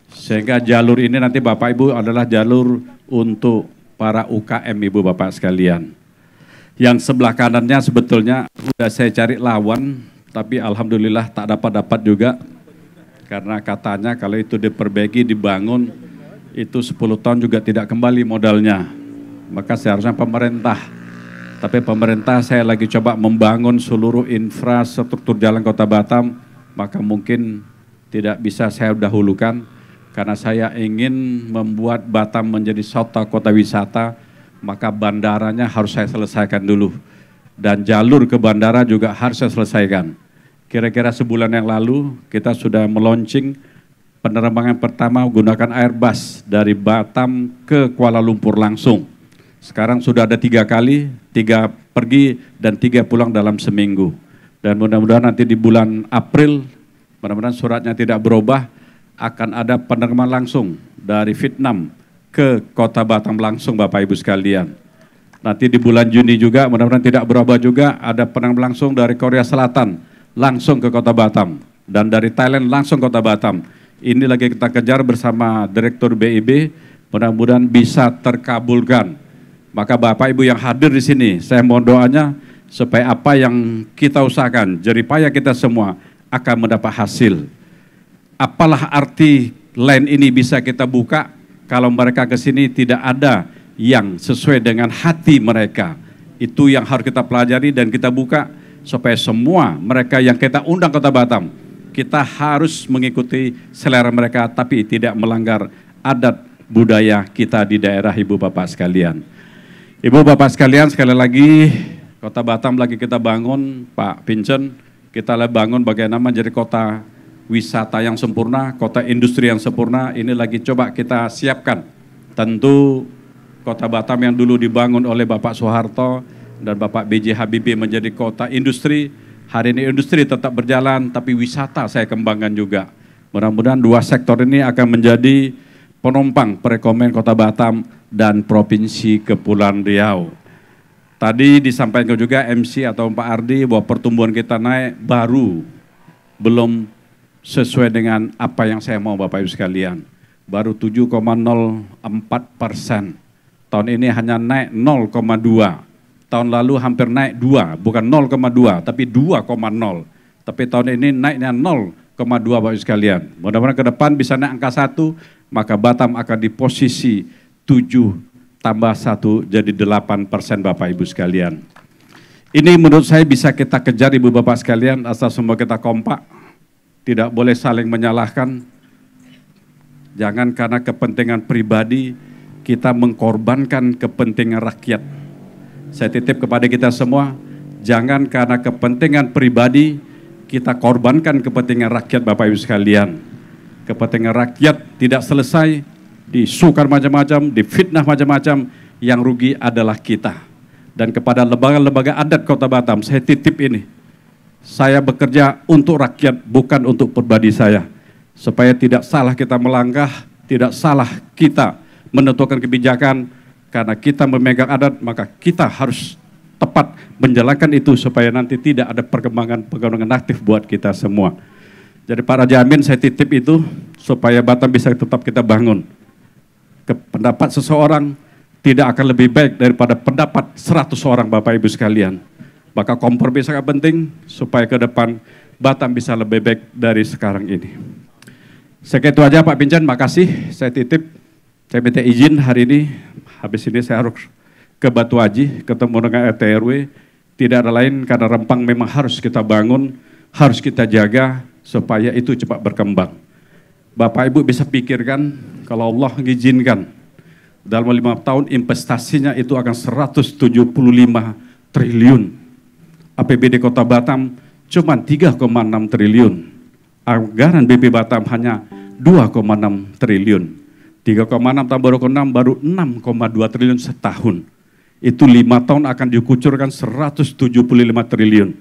Sehingga jalur ini nanti Bapak Ibu adalah jalur untuk para UKM Ibu Bapak sekalian. Yang sebelah kanannya sebetulnya sudah saya cari lawan, tapi alhamdulillah tak dapat juga. Karena katanya kalau itu diperbaiki, dibangun, itu 10 tahun juga tidak kembali modalnya. Maka seharusnya pemerintah. Tapi pemerintah saya lagi coba membangun seluruh infrastruktur jalan Kota Batam, maka mungkin tidak bisa saya dahulukan. Karena saya ingin membuat Batam menjadi kota wisata, maka bandaranya harus saya selesaikan dulu. Dan jalur ke bandara juga harus saya selesaikan. Kira-kira sebulan yang lalu kita sudah meluncing penerbangan pertama menggunakan Airbus dari Batam ke Kuala Lumpur langsung. Sekarang sudah ada 3 kali, 3 pergi dan 3 pulang dalam seminggu. Dan mudah-mudahan nanti di bulan April, mudah-mudahan suratnya tidak berubah, akan ada penerbangan langsung dari Vietnam ke Kota Batam langsung Bapak Ibu sekalian. Nanti di bulan Juni juga, mudah-mudahan tidak berubah juga, ada penerbangan langsung dari Korea Selatan langsung ke Kota Batam, dan dari Thailand langsung Kota Batam. Ini lagi kita kejar bersama Direktur BIB, mudah-mudahan bisa terkabulkan. Maka Bapak Ibu yang hadir di sini, saya mohon doanya supaya apa yang kita usahakan, jeripaya kita semua akan mendapat hasil. Apalah arti line ini bisa kita buka kalau mereka ke sini tidak ada yang sesuai dengan hati mereka. Itu yang harus kita pelajari dan kita buka, supaya semua mereka yang kita undang Kota Batam, kita harus mengikuti selera mereka, tapi tidak melanggar adat budaya kita di daerah Ibu Bapak sekalian. Ibu Bapak sekalian, sekali lagi Kota Batam lagi kita bangun, Pak Pincen, kita lagi bangun bagaimana menjadi kota wisata yang sempurna, kota industri yang sempurna. Ini lagi coba kita siapkan. Tentu Kota Batam yang dulu dibangun oleh Bapak Soeharto dan Bapak B.J. Habibie menjadi kota industri. Hari ini industri tetap berjalan, tapi wisata saya kembangkan juga. Mudah-mudahan 2 sektor ini akan menjadi penopang perekonomian Kota Batam dan Provinsi Kepulauan Riau. Tadi disampaikan juga MC atau Pak Ardi bahwa pertumbuhan kita naik baru, belum sesuai dengan apa yang saya mau Bapak Ibu sekalian. Baru 7,04%. Tahun ini hanya naik 0,2%. Tahun lalu hampir naik 2, bukan 0,2, tapi 2,0. Tapi tahun ini naiknya Bapak Ibu sekalian. Mudah-mudahan ke depan bisa naik angka 1, maka Batam akan di posisi 7 tambah 1 jadi 8% Bapak Ibu sekalian. Ini menurut saya bisa kita kejar Ibu Bapak sekalian, asal semua kita kompak, tidak boleh saling menyalahkan. Jangan karena kepentingan pribadi kita mengkorbankan kepentingan rakyat. Saya titip kepada kita semua, jangan karena kepentingan pribadi kita korbankan kepentingan rakyat Bapak Ibu sekalian. Kepentingan rakyat tidak selesai, disukar macam-macam, difitnah macam-macam, yang rugi adalah kita. Dan kepada lembaga-lembaga adat Kota Batam, saya titip ini. Saya bekerja untuk rakyat, bukan untuk pribadi saya. Supaya tidak salah kita melangkah, tidak salah kita menentukan kebijakan, karena kita memegang adat, maka kita harus tepat menjalankan itu supaya nanti tidak ada perkembangan aktif buat kita semua. Jadi para jamin saya titip itu supaya Batam bisa tetap kita bangun. Pendapat seseorang tidak akan lebih baik daripada pendapat 100 orang Bapak Ibu sekalian. Maka kompromi sangat penting supaya ke depan Batam bisa lebih baik dari sekarang ini. Sekian itu aja Pak Pincan, makasih. Saya titip, saya minta izin hari ini. Habis ini saya harus ke Batu Aji, ketemu dengan RT RW. Tidak ada lain karena Rempang memang harus kita bangun, harus kita jaga supaya itu cepat berkembang. Bapak Ibu bisa pikirkan kalau Allah mengizinkan dalam 5 tahun investasinya itu akan 175 triliun. APBD Kota Batam cuma 3,6 triliun. Anggaran BP Batam hanya 2,6 triliun. 3,6 tambah 2,6 baru 6,2 triliun setahun. Itu 5 tahun akan dikucurkan 175 triliun.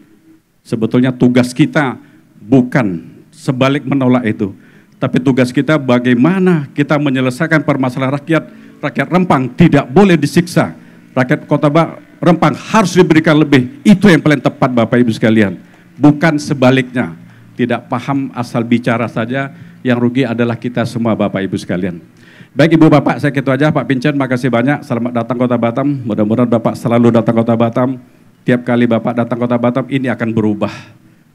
Sebetulnya tugas kita bukan sebalik menolak itu. Tapi tugas kita bagaimana kita menyelesaikan permasalahan rakyat. Rakyat Rempang tidak boleh disiksa. Rakyat Kota Rempang harus diberikan lebih. Itu yang paling tepat Bapak Ibu sekalian. Bukan sebaliknya. Tidak paham asal bicara saja, yang rugi adalah kita semua Bapak Ibu sekalian. Baik Ibu Bapak, saya gitu aja. Pak Pincan, makasih banyak. Selamat datang Kota Batam. Mudah-mudahan Bapak selalu datang Kota Batam. Tiap kali Bapak datang Kota Batam, ini akan berubah.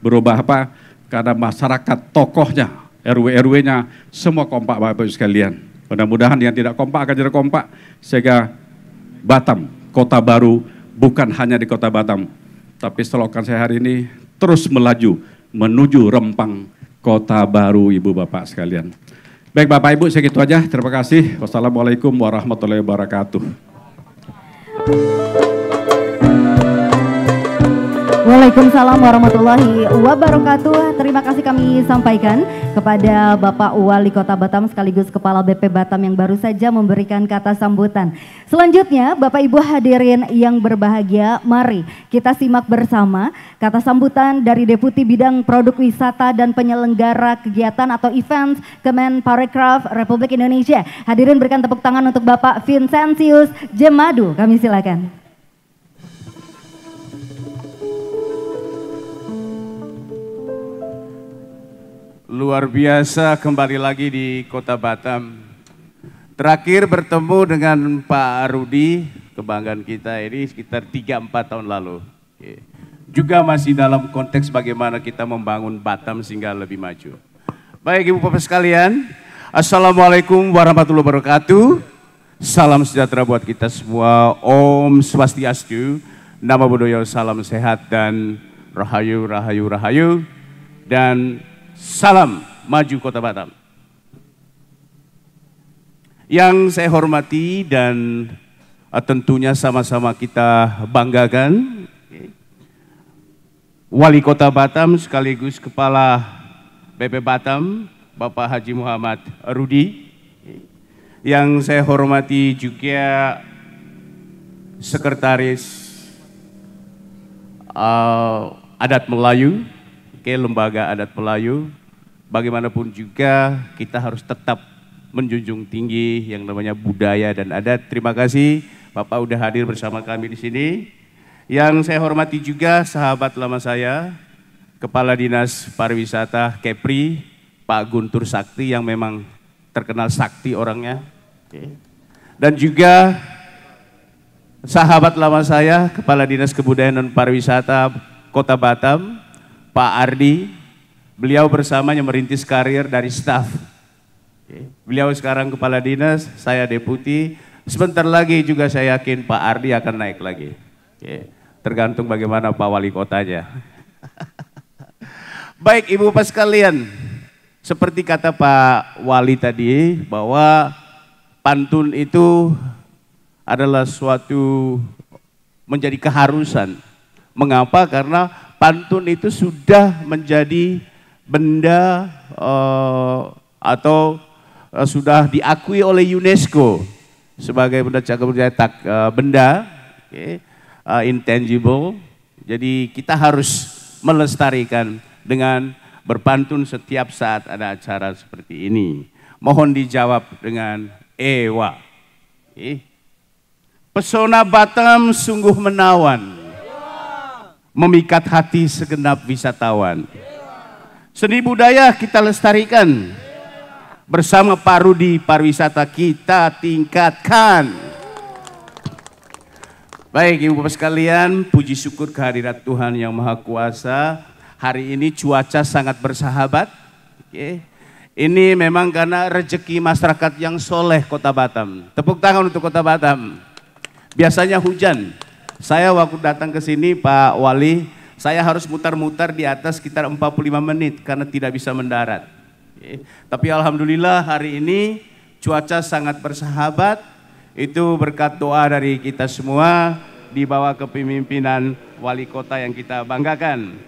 Berubah apa? Karena masyarakat, tokohnya, RW-RW-nya, semua kompak Bapak Ibu sekalian. Mudah-mudahan yang tidak kompak akan jadi kompak, sehingga Batam, kota baru, bukan hanya di Kota Batam. Tapi slogan saya hari ini, terus melaju, menuju Rempang, kota baru Ibu Bapak sekalian. Baik Bapak Ibu, segitu aja. Terima kasih. Wassalamualaikum warahmatullahi wabarakatuh. Waalaikumsalam warahmatullahi wabarakatuh. Terima kasih kami sampaikan kepada Bapak Wali Kota Batam sekaligus Kepala BP Batam yang baru saja memberikan kata sambutan. Selanjutnya Bapak Ibu hadirin yang berbahagia, mari kita simak bersama kata sambutan dari Deputi Bidang Produk Wisata dan Penyelenggara Kegiatan atau Events Kemenparekraf Republik Indonesia. Hadirin berikan tepuk tangan untuk Bapak Vincentius Jemadu. Kami silakan. Luar biasa kembali lagi di Kota Batam. Terakhir bertemu dengan Pak Rudi, kebanggaan kita ini sekitar 3-4 tahun lalu. Juga masih dalam konteks bagaimana kita membangun Batam sehingga lebih maju. Baik Ibu Bapak sekalian, Assalamualaikum warahmatullahi wabarakatuh. Salam sejahtera buat kita semua. Om Swastiastu, Namo Buddhaya, salam sehat dan rahayu, rahayu, rahayu. Dan salam maju Kota Batam. Yang saya hormati dan tentunya sama-sama kita banggakan, Wali Kota Batam sekaligus Kepala BP Batam, Bapak Haji Muhammad Rudi. Yang saya hormati juga Sekretaris Adat Melayu, Lembaga Adat Melayu. Bagaimanapun juga kita harus tetap menjunjung tinggi yang namanya budaya dan adat. Terima kasih Bapak udah hadir bersama kami di sini. Yang saya hormati juga sahabat lama saya, Kepala Dinas Pariwisata Kepri, Pak Guntur Sakti yang memang terkenal sakti orangnya. Dan juga sahabat lama saya, Kepala Dinas Kebudayaan dan Pariwisata Kota Batam, Pak Ardi, Beliau bersamanya merintis karir dari staf. Beliau sekarang kepala dinas, saya deputi. Sebentar lagi juga saya yakin Pak Ardi akan naik lagi. Tergantung bagaimana Pak Wali Kotanya. Baik Ibu Bapak sekalian, seperti kata Pak Wali tadi bahwa pantun itu adalah suatu menjadi keharusan. Mengapa? Karena pantun itu sudah menjadi benda atau sudah diakui oleh UNESCO sebagai benda cagar budaya benda intangible. Jadi kita harus melestarikan dengan berpantun setiap saat ada acara seperti ini. Mohon dijawab dengan ewa. Pesona Batam sungguh menawan, memikat hati segenap wisatawan. Seni budaya kita lestarikan, bersama Parudi pariwisata kita tingkatkan. Baik Ibu Bapak sekalian, puji syukur kehadirat Tuhan Yang Maha Kuasa. Hari ini cuaca sangat bersahabat. Ini memang karena rezeki masyarakat yang soleh Kota Batam. Tepuk tangan untuk Kota Batam. Biasanya hujan. Saya waktu datang ke sini Pak Wali, saya harus mutar-mutar di atas sekitar 45 menit karena tidak bisa mendarat. Tapi alhamdulillah hari ini cuaca sangat bersahabat. Itu berkat doa dari kita semua di bawah kepemimpinan Wali Kota yang kita banggakan.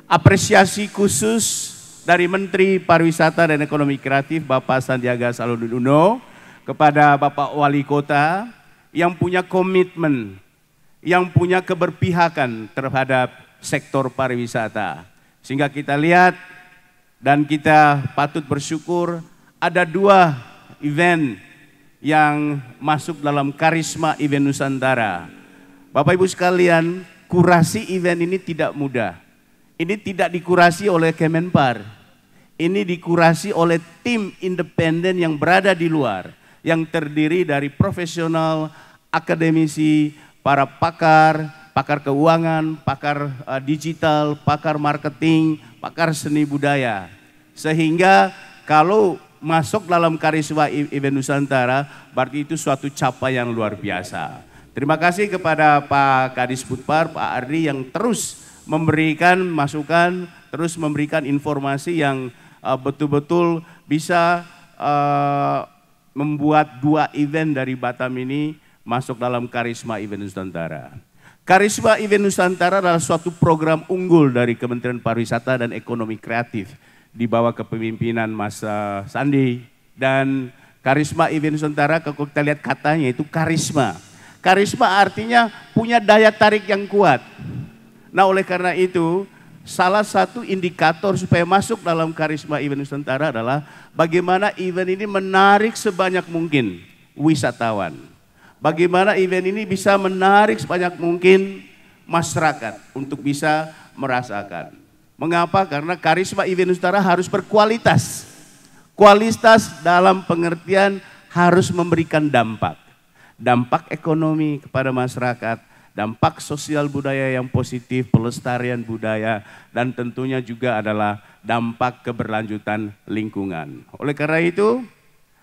Apresiasi khusus dari Menteri Pariwisata dan Ekonomi Kreatif Bapak Sandiaga Salahuddin Uno kepada Bapak Wali Kota yang punya komitmen, yang punya keberpihakan terhadap sektor pariwisata. Sehingga kita lihat dan kita patut bersyukur ada 2 event yang masuk dalam karisma event Nusantara. Bapak Ibu sekalian, kurasi event ini tidak mudah. Ini tidak dikurasi oleh Kemenpar. Ini dikurasi oleh tim independen yang berada di luar, yang terdiri dari profesional, akademisi, para pakar, pakar keuangan, pakar digital, pakar marketing, pakar seni budaya. Sehingga kalau masuk dalam karisma event Nusantara, berarti itu suatu capaian yang luar biasa. Terima kasih kepada Pak Kadis Budpar, Pak Ardi yang terus memberikan masukan, terus memberikan informasi yang betul-betul bisa membuat 2 event dari Batam ini masuk dalam karisma event Nusantara. Karisma event Nusantara adalah suatu program unggul dari Kementerian Pariwisata dan Ekonomi Kreatif di bawah kepemimpinan Mas Sandi. Dan karisma event Nusantara, kalau kita lihat katanya itu karisma. Karisma artinya punya daya tarik yang kuat. Nah oleh karena itu, salah satu indikator supaya masuk dalam karisma event Nusantara adalah bagaimana event ini menarik sebanyak mungkin wisatawan. Bagaimana event ini bisa menarik sebanyak mungkin masyarakat untuk bisa merasakan. Mengapa? Karena karisma event Nusantara harus berkualitas. Kualitas dalam pengertian harus memberikan dampak. Dampak ekonomi kepada masyarakat, dampak sosial budaya yang positif, pelestarian budaya, dan tentunya juga adalah dampak keberlanjutan lingkungan. Oleh karena itu,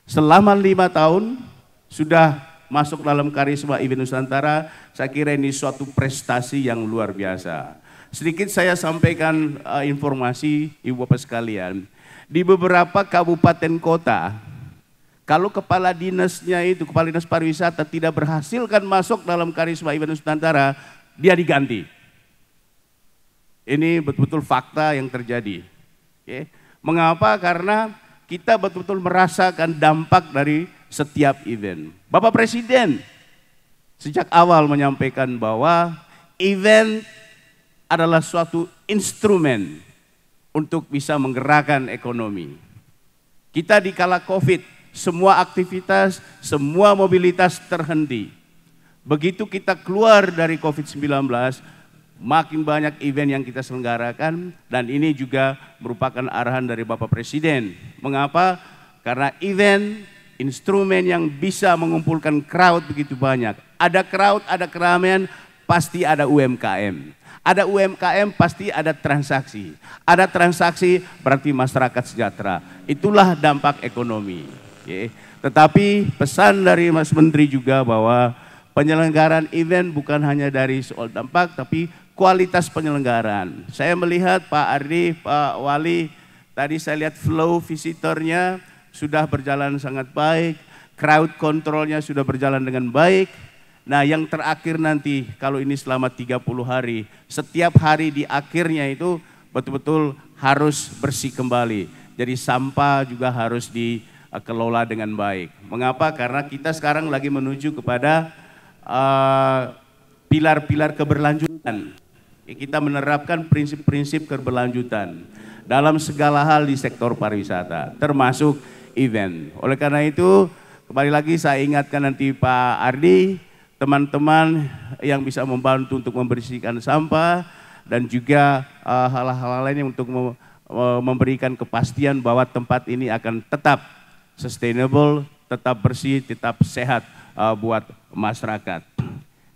selama 5 tahun sudah masuk dalam karisma event Nusantara, saya kira ini suatu prestasi yang luar biasa. Sedikit saya sampaikan informasi Ibu Bapak sekalian. Di beberapa kabupaten kota, kalau kepala dinasnya itu, kepala dinas pariwisata tidak berhasilkan masuk dalam karisma event Nusantara, dia diganti. Ini betul-betul fakta yang terjadi. Mengapa? Karena kita betul-betul merasakan dampak dari setiap event. Bapak Presiden sejak awal menyampaikan bahwa event adalah suatu instrumen untuk bisa menggerakkan ekonomi. Kita di kala Covid, semua aktivitas, semua mobilitas terhenti. Begitu kita keluar dari COVID-19, makin banyak event yang kita selenggarakan, dan ini juga merupakan arahan dari Bapak Presiden. Mengapa? Karena event, instrumen yang bisa mengumpulkan crowd begitu banyak. Ada crowd, ada keramaian, pasti ada UMKM. Ada UMKM pasti ada transaksi. Ada transaksi berarti masyarakat sejahtera. Itulah dampak ekonomi. Tetapi pesan dari Mas Menteri juga bahwa penyelenggaraan event bukan hanya dari soal dampak, tapi kualitas penyelenggaraan. Saya melihat Pak Ardi, Pak Wali, tadi saya lihat flow visitornya sudah berjalan sangat baik, crowd controlnya sudah berjalan dengan baik. Nah yang terakhir nanti kalau ini selama 30 hari, setiap hari di akhirnya itu betul-betul harus bersih kembali. Jadi sampah juga harus dikelola dengan baik. Mengapa? Karena kita sekarang lagi menuju kepada pilar-pilar keberlanjutan. Kita menerapkan prinsip-prinsip keberlanjutan dalam segala hal di sektor pariwisata, termasuk event. Oleh karena itu, kembali lagi saya ingatkan nanti Pak Ardi, teman-teman yang bisa membantu untuk membersihkan sampah dan juga hal-hal lain untuk memberikan kepastian bahwa tempat ini akan tetap sustainable, tetap bersih, tetap sehat buat masyarakat.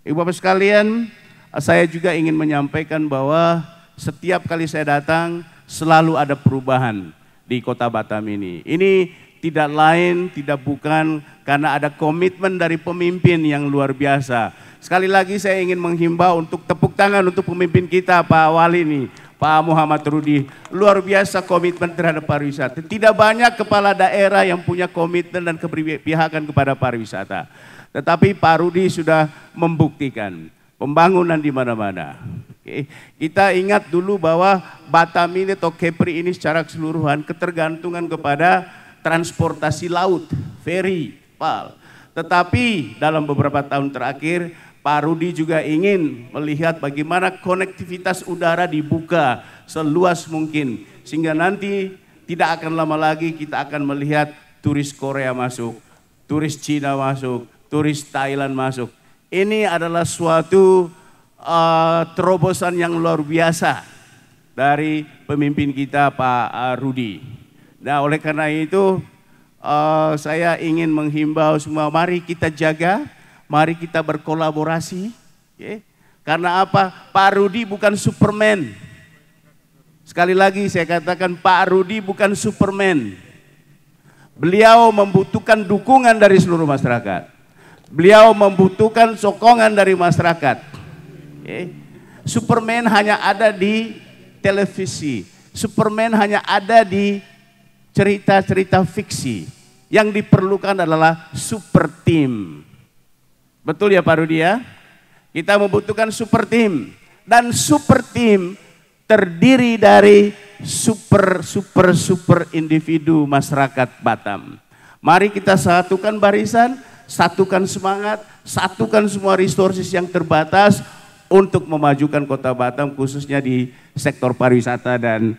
Ibu Bapak sekalian, saya juga ingin menyampaikan bahwa setiap kali saya datang selalu ada perubahan di Kota Batam ini. Ini tidak lain, tidak bukan karena ada komitmen dari pemimpin yang luar biasa. Sekali lagi saya ingin menghimbau untuk tepuk tangan untuk pemimpin kita Pak Wali ini, Pak Muhammad Rudi. Luar biasa komitmen terhadap pariwisata. Tidak banyak kepala daerah yang punya komitmen dan keberpihakan kepada pariwisata. Tetapi Pak Rudi sudah membuktikan pembangunan di mana-mana. Kita ingat dulu bahwa Batam ini atau Kepri ini secara keseluruhan ketergantungan kepada transportasi laut, ferry, pal. Tetapi dalam beberapa tahun terakhir, Pak Rudi juga ingin melihat bagaimana konektivitas udara dibuka seluas mungkin. Sehingga nanti tidak akan lama lagi kita akan melihat turis Korea masuk, turis Cina masuk, turis Thailand masuk. Ini adalah suatu terobosan yang luar biasa dari pemimpin kita Pak Rudi. Nah oleh karena itu saya ingin menghimbau semua, mari kita jaga, mari kita berkolaborasi. Karena apa? Pak Rudi bukan Superman. Sekali lagi saya katakan Pak Rudi bukan Superman. Beliau membutuhkan dukungan dari seluruh masyarakat. Beliau membutuhkan sokongan dari masyarakat. Superman hanya ada di televisi. Superman hanya ada di cerita-cerita fiksi. Yang diperlukan adalah super team. Betul ya Pak Rudi ya? Kita membutuhkan super team. Dan super team terdiri dari super individu masyarakat Batam. Mari kita satukan barisan, satukan semangat, satukan semua resources yang terbatas untuk memajukan Kota Batam khususnya di sektor pariwisata dan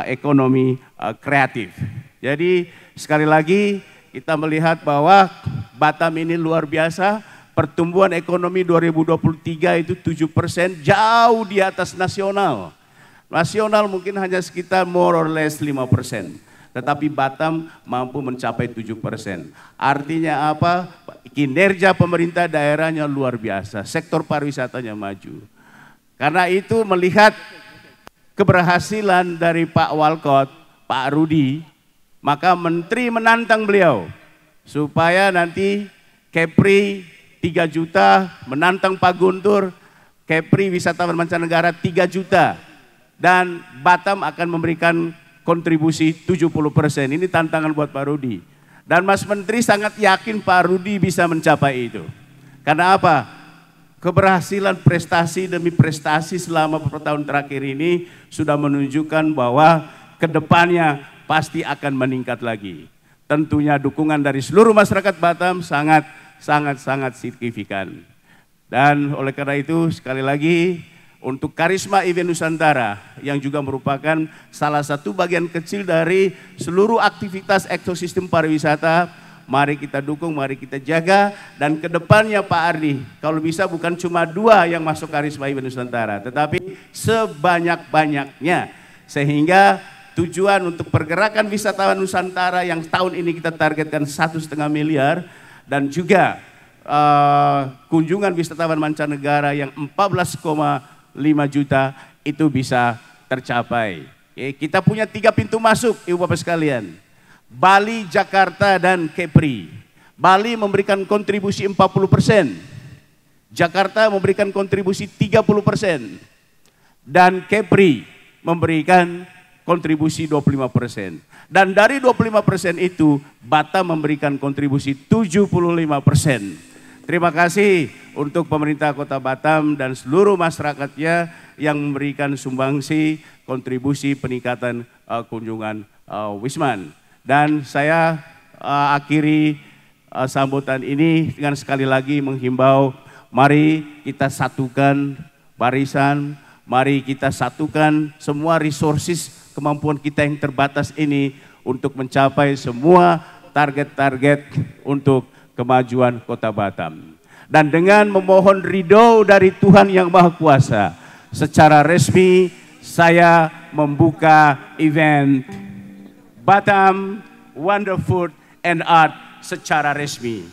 ekonomi kreatif. Jadi sekali lagi kita melihat bahwa Batam ini luar biasa, pertumbuhan ekonomi 2023 itu 7%, jauh di atas nasional. Nasional mungkin hanya sekitar more or less 5%. Tetapi Batam mampu mencapai 7%. Artinya apa? Kinerja pemerintah daerahnya luar biasa, sektor pariwisatanya maju. Karena itu melihat keberhasilan dari Pak Walkot, Pak Rudi, maka Menteri menantang beliau supaya nanti Kepri 3 juta, menantang Pak Guntur, Kepri wisatawan mancanegara 3 juta, dan Batam akan memberikan kontribusi 70%. Ini tantangan buat Pak Rudi. Dan Mas Menteri sangat yakin Pak Rudi bisa mencapai itu. Karena apa? Keberhasilan prestasi demi prestasi selama beberapa tahun terakhir ini sudah menunjukkan bahwa kedepannya pasti akan meningkat lagi. Tentunya dukungan dari seluruh masyarakat Batam sangat signifikan. Dan oleh karena itu sekali lagi untuk Karisma Event Nusantara yang juga merupakan salah satu bagian kecil dari seluruh aktivitas ekosistem pariwisata, mari kita dukung, mari kita jaga, dan kedepannya Pak Ardi, kalau bisa bukan cuma 2 yang masuk Karisma Event Nusantara, tetapi sebanyak-banyaknya, sehingga tujuan untuk pergerakan wisatawan Nusantara yang tahun ini kita targetkan 1,5 miliar, dan juga kunjungan wisatawan mancanegara yang 14,2 juta itu bisa tercapai. Kita punya 3 pintu masuk, Ibu Bapak sekalian. Bali, Jakarta, dan Kepri. Bali memberikan kontribusi 40%. Jakarta memberikan kontribusi 30%. Dan Kepri memberikan kontribusi 25%. Dan dari 25% itu, Batam memberikan kontribusi 75%. Terima kasih untuk pemerintah Kota Batam dan seluruh masyarakatnya yang memberikan sumbangsi kontribusi peningkatan kunjungan Wisman. Dan saya akhiri sambutan ini dengan sekali lagi menghimbau, mari kita satukan barisan, mari kita satukan semua resources kemampuan kita yang terbatas ini untuk mencapai semua target-target untuk kemajuan Kota Batam. Dan dengan memohon ridho dari Tuhan Yang Maha Kuasa, secara resmi saya membuka event Batam Wonder Food and Art secara resmi.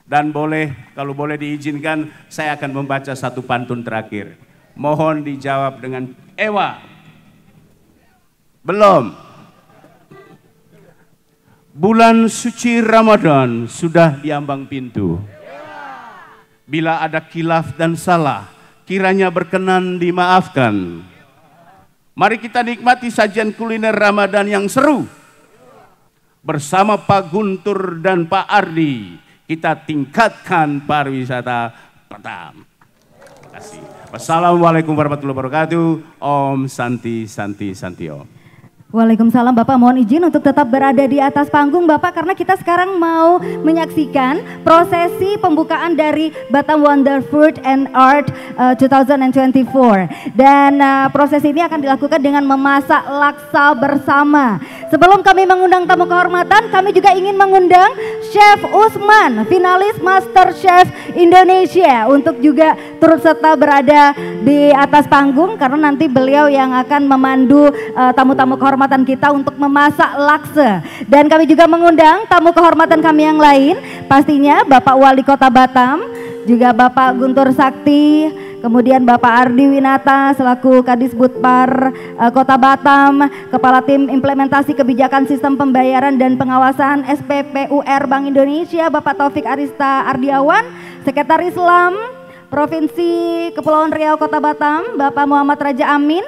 Dan kalau boleh diizinkan, saya akan membaca satu pantun terakhir. Mohon dijawab dengan Ewa. Belum. Bulan suci Ramadan sudah diambang pintu. Bila ada khilaf dan salah, kiranya berkenan dimaafkan. Mari kita nikmati sajian kuliner Ramadan yang seru. Bersama Pak Guntur dan Pak Ardi, kita tingkatkan pariwisata Batam. Terima kasih. Wassalamualaikum warahmatullahi wabarakatuh. Om Santi Santi Santi Om. Waalaikumsalam Bapak, mohon izin untuk tetap berada di atas panggung Bapak, karena kita sekarang mau menyaksikan prosesi pembukaan dari Batam Wonder Food and Art 2024. Dan proses ini akan dilakukan dengan memasak laksa bersama. Sebelum kami mengundang tamu kehormatan, kami juga ingin mengundang Chef Usman, finalis Master Chef Indonesia, untuk juga turut serta berada di atas panggung, karena nanti beliau yang akan memandu tamu-tamu kehormatan kita untuk memasak laksa. Dan kami juga mengundang tamu kehormatan kami yang lain, pastinya Bapak Wali Kota Batam, juga Bapak Guntur Sakti, kemudian Bapak Ardi Winata selaku Kadisbudpar Kota Batam, Kepala Tim Implementasi Kebijakan Sistem Pembayaran dan Pengawasan SPPUR Bank Indonesia, Bapak Taufik Arista Ardiawan, Sekretaris Islam Provinsi Kepulauan Riau Kota Batam, Bapak Muhammad Raja Amin.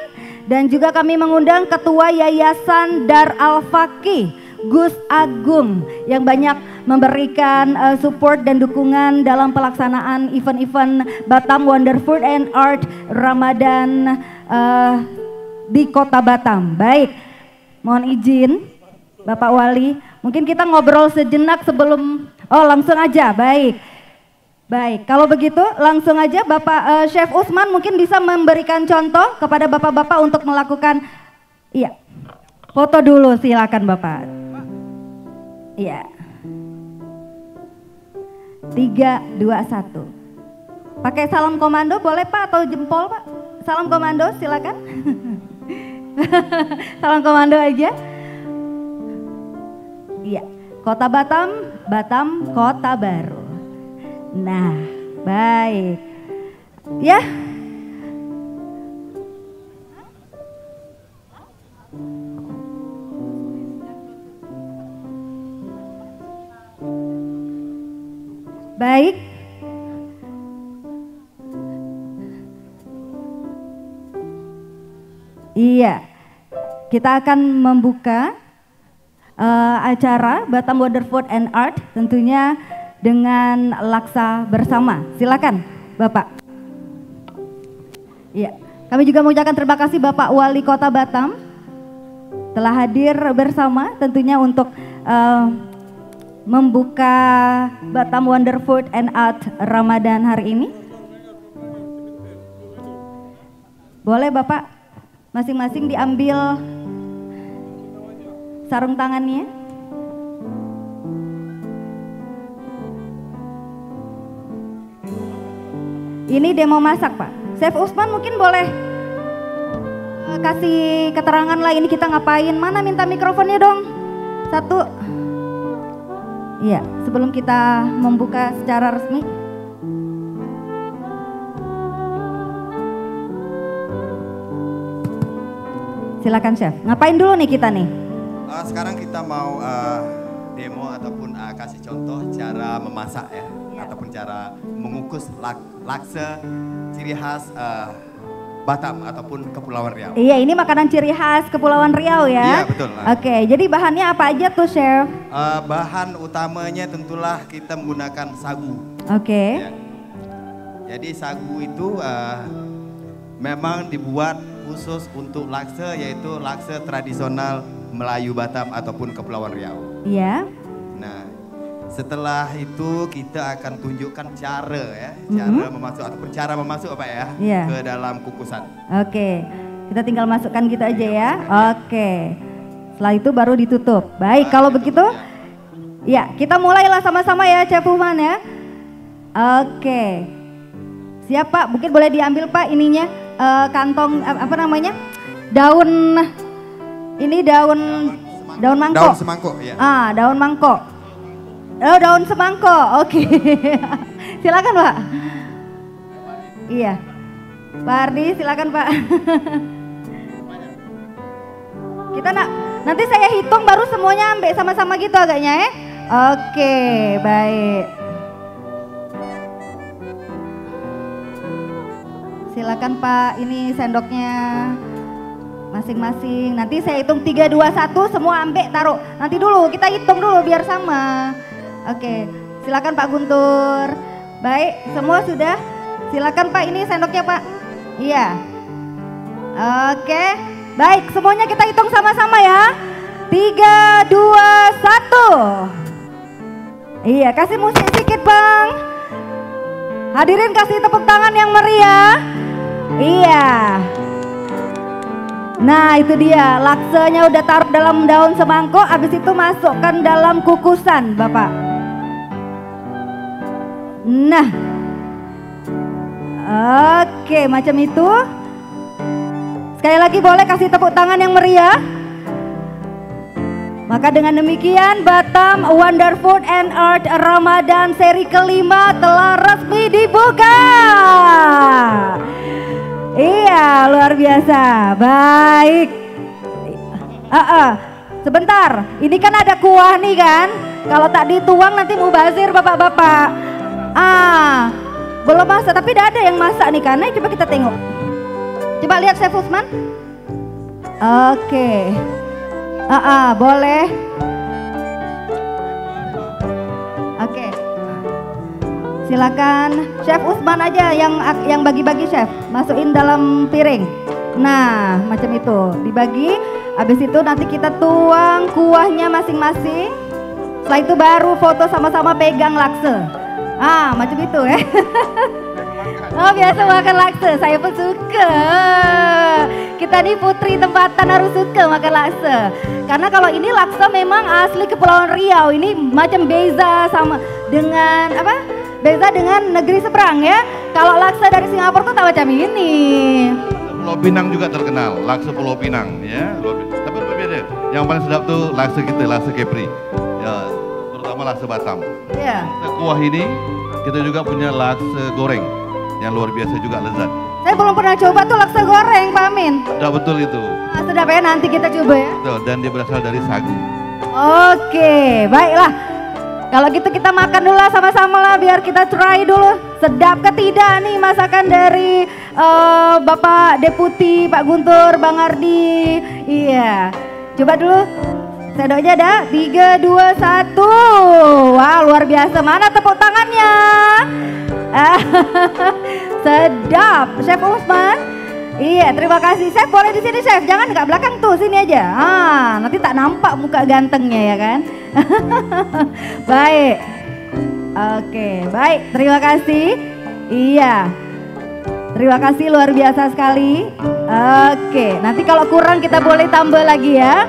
Dan juga kami mengundang Ketua Yayasan Dar Al-Faqih, Gus Agung, yang banyak memberikan support dan dukungan dalam pelaksanaan event-event Batam Wonder Food and Art Ramadan di Kota Batam. Baik, mohon izin Bapak Wali, mungkin kita ngobrol sejenak sebelum, langsung aja, baik. Baik, kalau begitu langsung aja Bapak Chef Usman mungkin bisa memberikan contoh kepada bapak-bapak untuk melakukan, iya, foto dulu silakan Bapak. Iya. 3, 2, 1. Pakai salam komando boleh Pak atau jempol Pak? Salam komando silakan. Salam komando aja. Iya, Kota Batam, Batam Kota Baru. Nah, baik. Ya. Baik. Iya. Kita akan membuka acara Batam Wonder Food and Art tentunya dengan laksa bersama. Silakan Bapak. Iya, kami juga mengucapkan terima kasih Bapak Wali Kota Batam telah hadir bersama tentunya untuk membuka Batam Wonder Food and Art Ramadan hari ini. Boleh Bapak masing-masing diambil sarung tangannya. Ini demo masak Pak. Chef Usman mungkin boleh kasih keterangan lah ini kita ngapain. Mana minta mikrofonnya dong. Satu. Iya, sebelum kita membuka secara resmi. Silakan Chef. Ngapain dulu nih kita nih? Sekarang kita mau demo ataupun kasih contoh cara memasak ya, ataupun cara mengukus laksa ciri khas Batam ataupun Kepulauan Riau. Iya, ini makanan ciri khas Kepulauan Riau ya. Iya betul. Oke, jadi bahannya apa aja tuh Chef? Bahan utamanya tentulah kita menggunakan sagu. Oke. Ya. Jadi sagu itu memang dibuat khusus untuk laksa, yaitu laksa tradisional Melayu Batam ataupun Kepulauan Riau. Iya. Nah, setelah itu kita akan tunjukkan cara ya, cara memasuk ataupun cara memasuk apa ya, ke dalam kukusan. Oke, kita tinggal masukkan gitu aja ya. Oke, setelah itu baru ditutup. Baik, kalau begitu, ya kita mulailah sama-sama ya Chef Usman ya. Oke, siap Pak, mungkin boleh diambil Pak ininya, kantong apa namanya, daun, ini daun mangkok. Daun semangkok ya. Daun mangkok. Oh, daun semangkok, oke. Silakan Pak. Iya, Pak Ardi, silakan Pak. Kita nanti saya hitung baru semuanya ambil sama-sama gitu agaknya ya. Oke, baik. Silakan Pak, ini sendoknya masing-masing. Nanti saya hitung 3, 2, 1 semua ambil taruh. Nanti dulu kita hitung dulu biar sama. Oke, silakan Pak Guntur. Baik, semua sudah. Silakan Pak, ini sendoknya Pak. Iya. Oke, baik, semuanya kita hitung sama-sama ya. 3, 2, 1. Iya, kasih musik sedikit Bang. Hadirin kasih tepuk tangan yang meriah. Iya. Nah itu dia, laksanya udah taruh dalam daun semangkok, habis itu masukkan dalam kukusan Bapak. Nah, oke macam itu. Sekali lagi boleh kasih tepuk tangan yang meriah. Maka dengan demikian Batam Wonder Food and Art Ramadan seri kelima telah resmi dibuka. Iya, luar biasa. Baik. Sebentar, ini kan ada kuah nih kan. Kalau tak dituang nanti mubazir bapak-bapak. Belum masak, tapi tidak ada yang masak nih karena coba kita tengok. Coba lihat Chef Usman. Oke. Boleh. Oke. Silakan Chef Usman aja yang bagi-bagi Chef, masukin dalam piring. Nah, macam itu dibagi. Habis itu nanti kita tuang kuahnya masing-masing. Setelah itu baru foto sama-sama pegang laksa. Macam itu ya. Oh, biasa makan laksa, saya pun suka. Kita nih putri tempatan harus suka makan laksa. Karena kalau ini laksa memang asli Kepulauan Riau. Ini macam beza sama dengan apa? Beza dengan negeri seberang ya. Kalau laksa dari Singapura tuh tak macam ini. Pulau Pinang juga terkenal, laksa Pulau Pinang ya. Tapi berbeda. Yang paling sedap tuh laksa kita, laksa Kepri. Ya, terutama laksa Batam. Iya. Kuah ini kita juga punya laksa goreng yang luar biasa juga lezat. Saya belum pernah coba tuh laksa goreng, Pak Amin. Udah betul itu. Sedap ya, nanti kita coba ya. Betul, dan dia berasal dari sagu. Oke, baiklah. Kalau gitu kita makan dulu lah sama-sama lah, biar kita try dulu. Sedap ke tidak nih masakan dari Bapak Deputi, Pak Guntur, Bang Ardi. Iya, coba dulu. Sendoknya ada, 3, 2, 1. Wah, luar biasa. Mana tepuk tangannya? Sedap, Chef Usman. Iya, terima kasih Chef. Boleh di sini Chef, jangan dekat belakang tuh, sini aja. Nanti tak nampak muka gantengnya ya kan. Baik. Oke, baik. Terima kasih. Iya. Terima kasih luar biasa sekali. Oke, nanti kalau kurang kita boleh tambah lagi ya.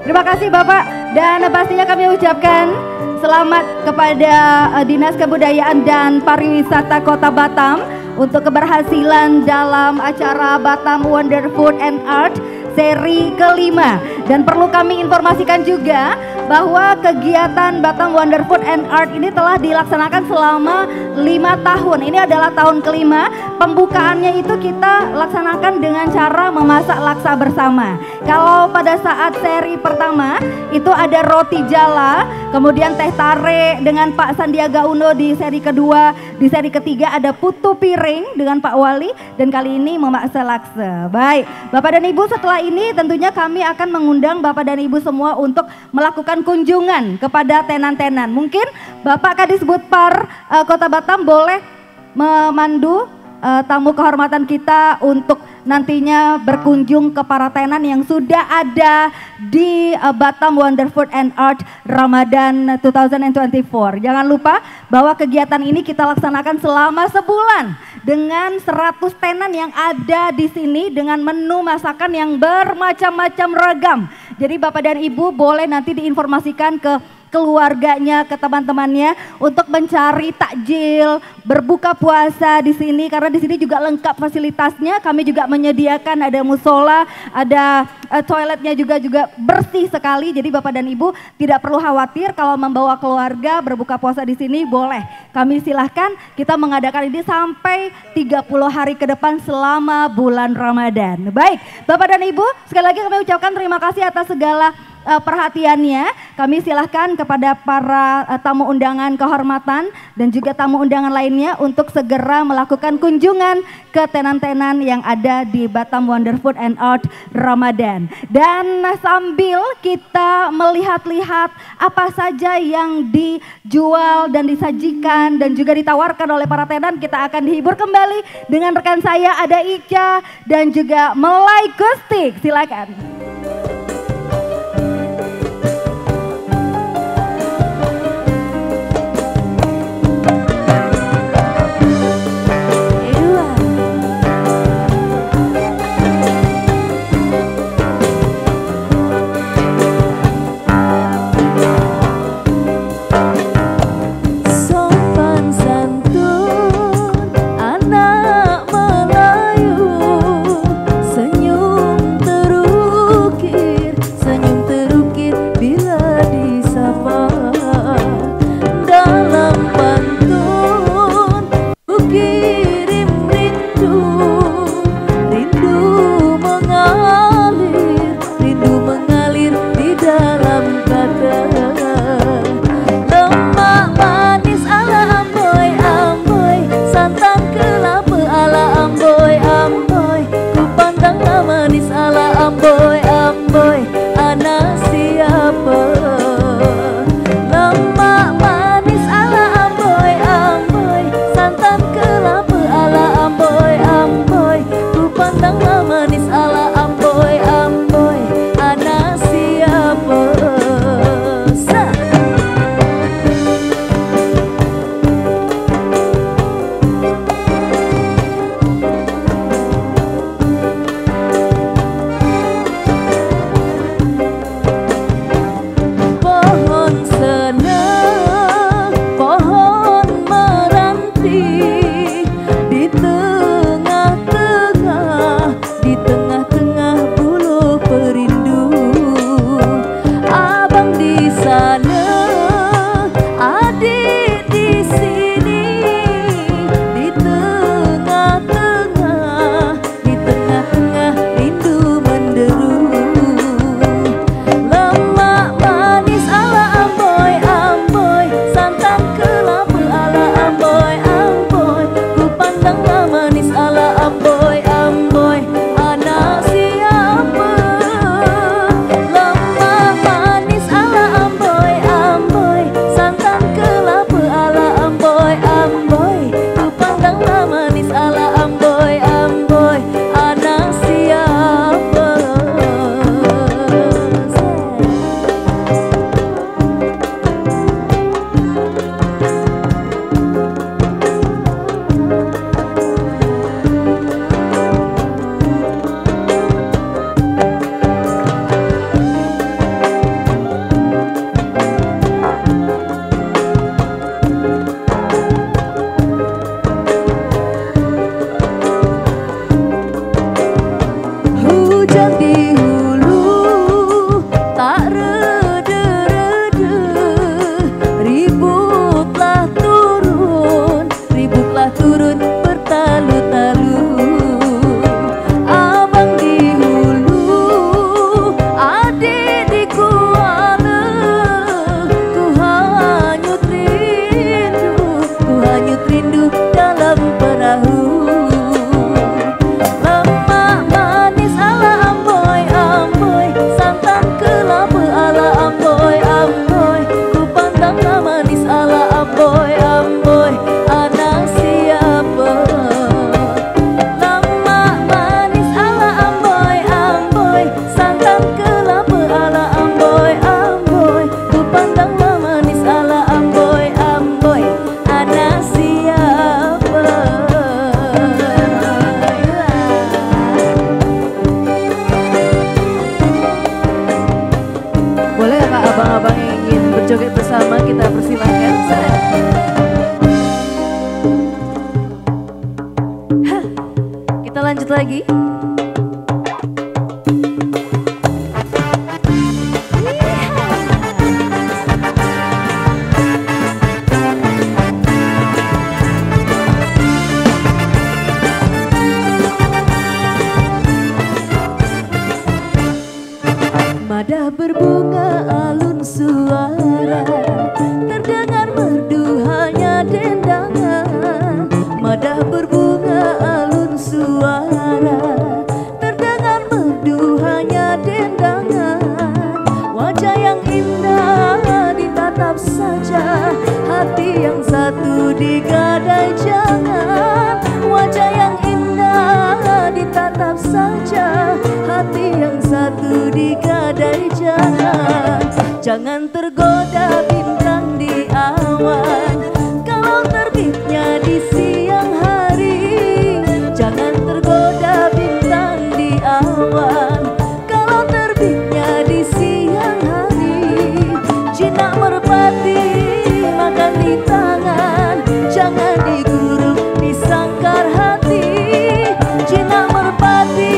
Terima kasih Bapak, dan pastinya kami ucapkan selamat kepada Dinas Kebudayaan dan Pariwisata Kota Batam untuk keberhasilan dalam acara Batam Wonder Food and Art seri kelima. Dan perlu kami informasikan juga bahwa kegiatan Batam Wonder Food and Art ini telah dilaksanakan selama 5 tahun. Ini adalah tahun kelima. Pembukaannya itu kita laksanakan dengan cara memasak laksa bersama. Kalau pada saat seri pertama itu ada roti jala, kemudian teh tarik dengan Pak Sandiaga Uno di seri kedua, di seri ketiga ada putu piring dengan Pak Wali, dan kali ini memasak laksa. Baik, Bapak dan Ibu, setelah ini tentunya kami akan mengundang Bapak dan Ibu semua untuk melakukan kunjungan kepada tenan-tenan. Mungkin Bapak Kadis Budpar Kota Batam boleh memandu tamu kehormatan kita untuk nantinya berkunjung ke para tenan yang sudah ada di Batam Wonder Food and Art Ramadan 2024. Jangan lupa bahwa kegiatan ini kita laksanakan selama sebulan dengan 100 tenan yang ada di sini dengan menu masakan yang bermacam-macam ragam. Jadi Bapak dan Ibu boleh nanti diinformasikan ke keluarganya, ke teman-temannya untuk mencari takjil, berbuka puasa di sini, karena di sini juga lengkap fasilitasnya. Kami juga menyediakan ada musola, ada toiletnya juga bersih sekali. Jadi Bapak dan Ibu tidak perlu khawatir kalau membawa keluarga berbuka puasa di sini, boleh. Kami silahkan, kita mengadakan ini sampai 30 hari ke depan selama bulan Ramadan. Baik, Bapak dan Ibu, sekali lagi kami ucapkan terima kasih atas segala perhatiannya. Kami silahkan kepada para tamu undangan kehormatan dan juga tamu undangan lainnya untuk segera melakukan kunjungan ke tenan-tenan yang ada di Batam Wonder Food and Art Ramadan. Dan sambil kita melihat-lihat apa saja yang dijual dan disajikan dan juga ditawarkan oleh para tenan, kita akan dihibur kembali dengan rekan saya, ada Ica dan juga Melay Kustik. Silakan. bersama, kita persilahkan. Kita lanjut lagi. Madah berbunga alun suara, terdengar merdu hanya dendangan. Madah berbunga alun suara, terdengar merdu hanya dendangan. Wajah yang indah ditatap saja, hati yang satu digadai jangan. Wajah yang indah ditatap saja, hati yang satu digadai jangan. Jangan tergoda bintang di awan, kalau terbitnya di siang hari. Jangan tergoda bintang di awan, kalau terbitnya di siang hari. Jinak merpati makan di tangan, jangan diguruk di sangkar hati. Jinak merpati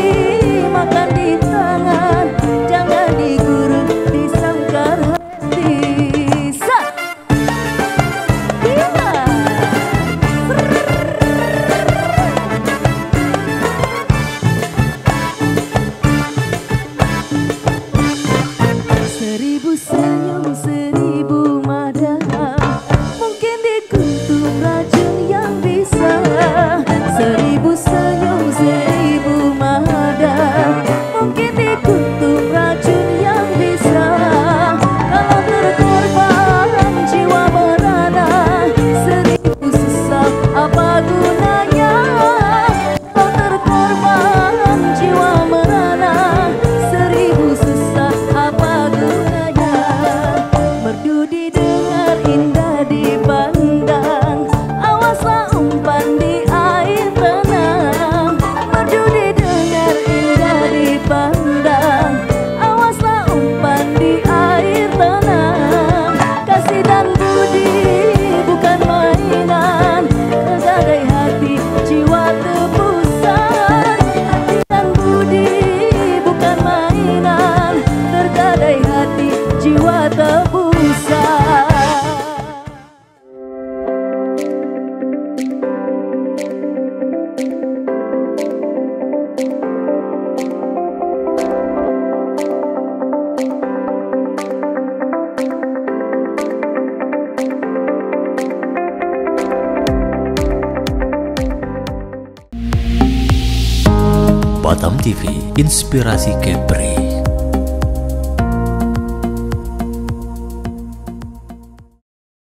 makan di tangan, jangan diguruk di sangkar hati. Seribu senyum, seribu mada, mungkin dikuntum racun yang bisa. Seribu senyum, seribu mada, mungkin dikuntum racun yang bisa. Kalau terkorban jiwa merana, seribu sesak apa gunanya? Kalau terkorban jiwa merana, seribu sesak apa gunanya? Merdu didengar, indah dipandang, awaslah umpan di air tenang. Merdu didengar, indah dipandang, awaslah umpan di air tenang. Kasih dan budi bukan mainan, tergadai hati jiwa tebusan. Hati dan budi bukan mainan, tergadai hati jiwa tebusan. Batam TV, inspirasi Kepri.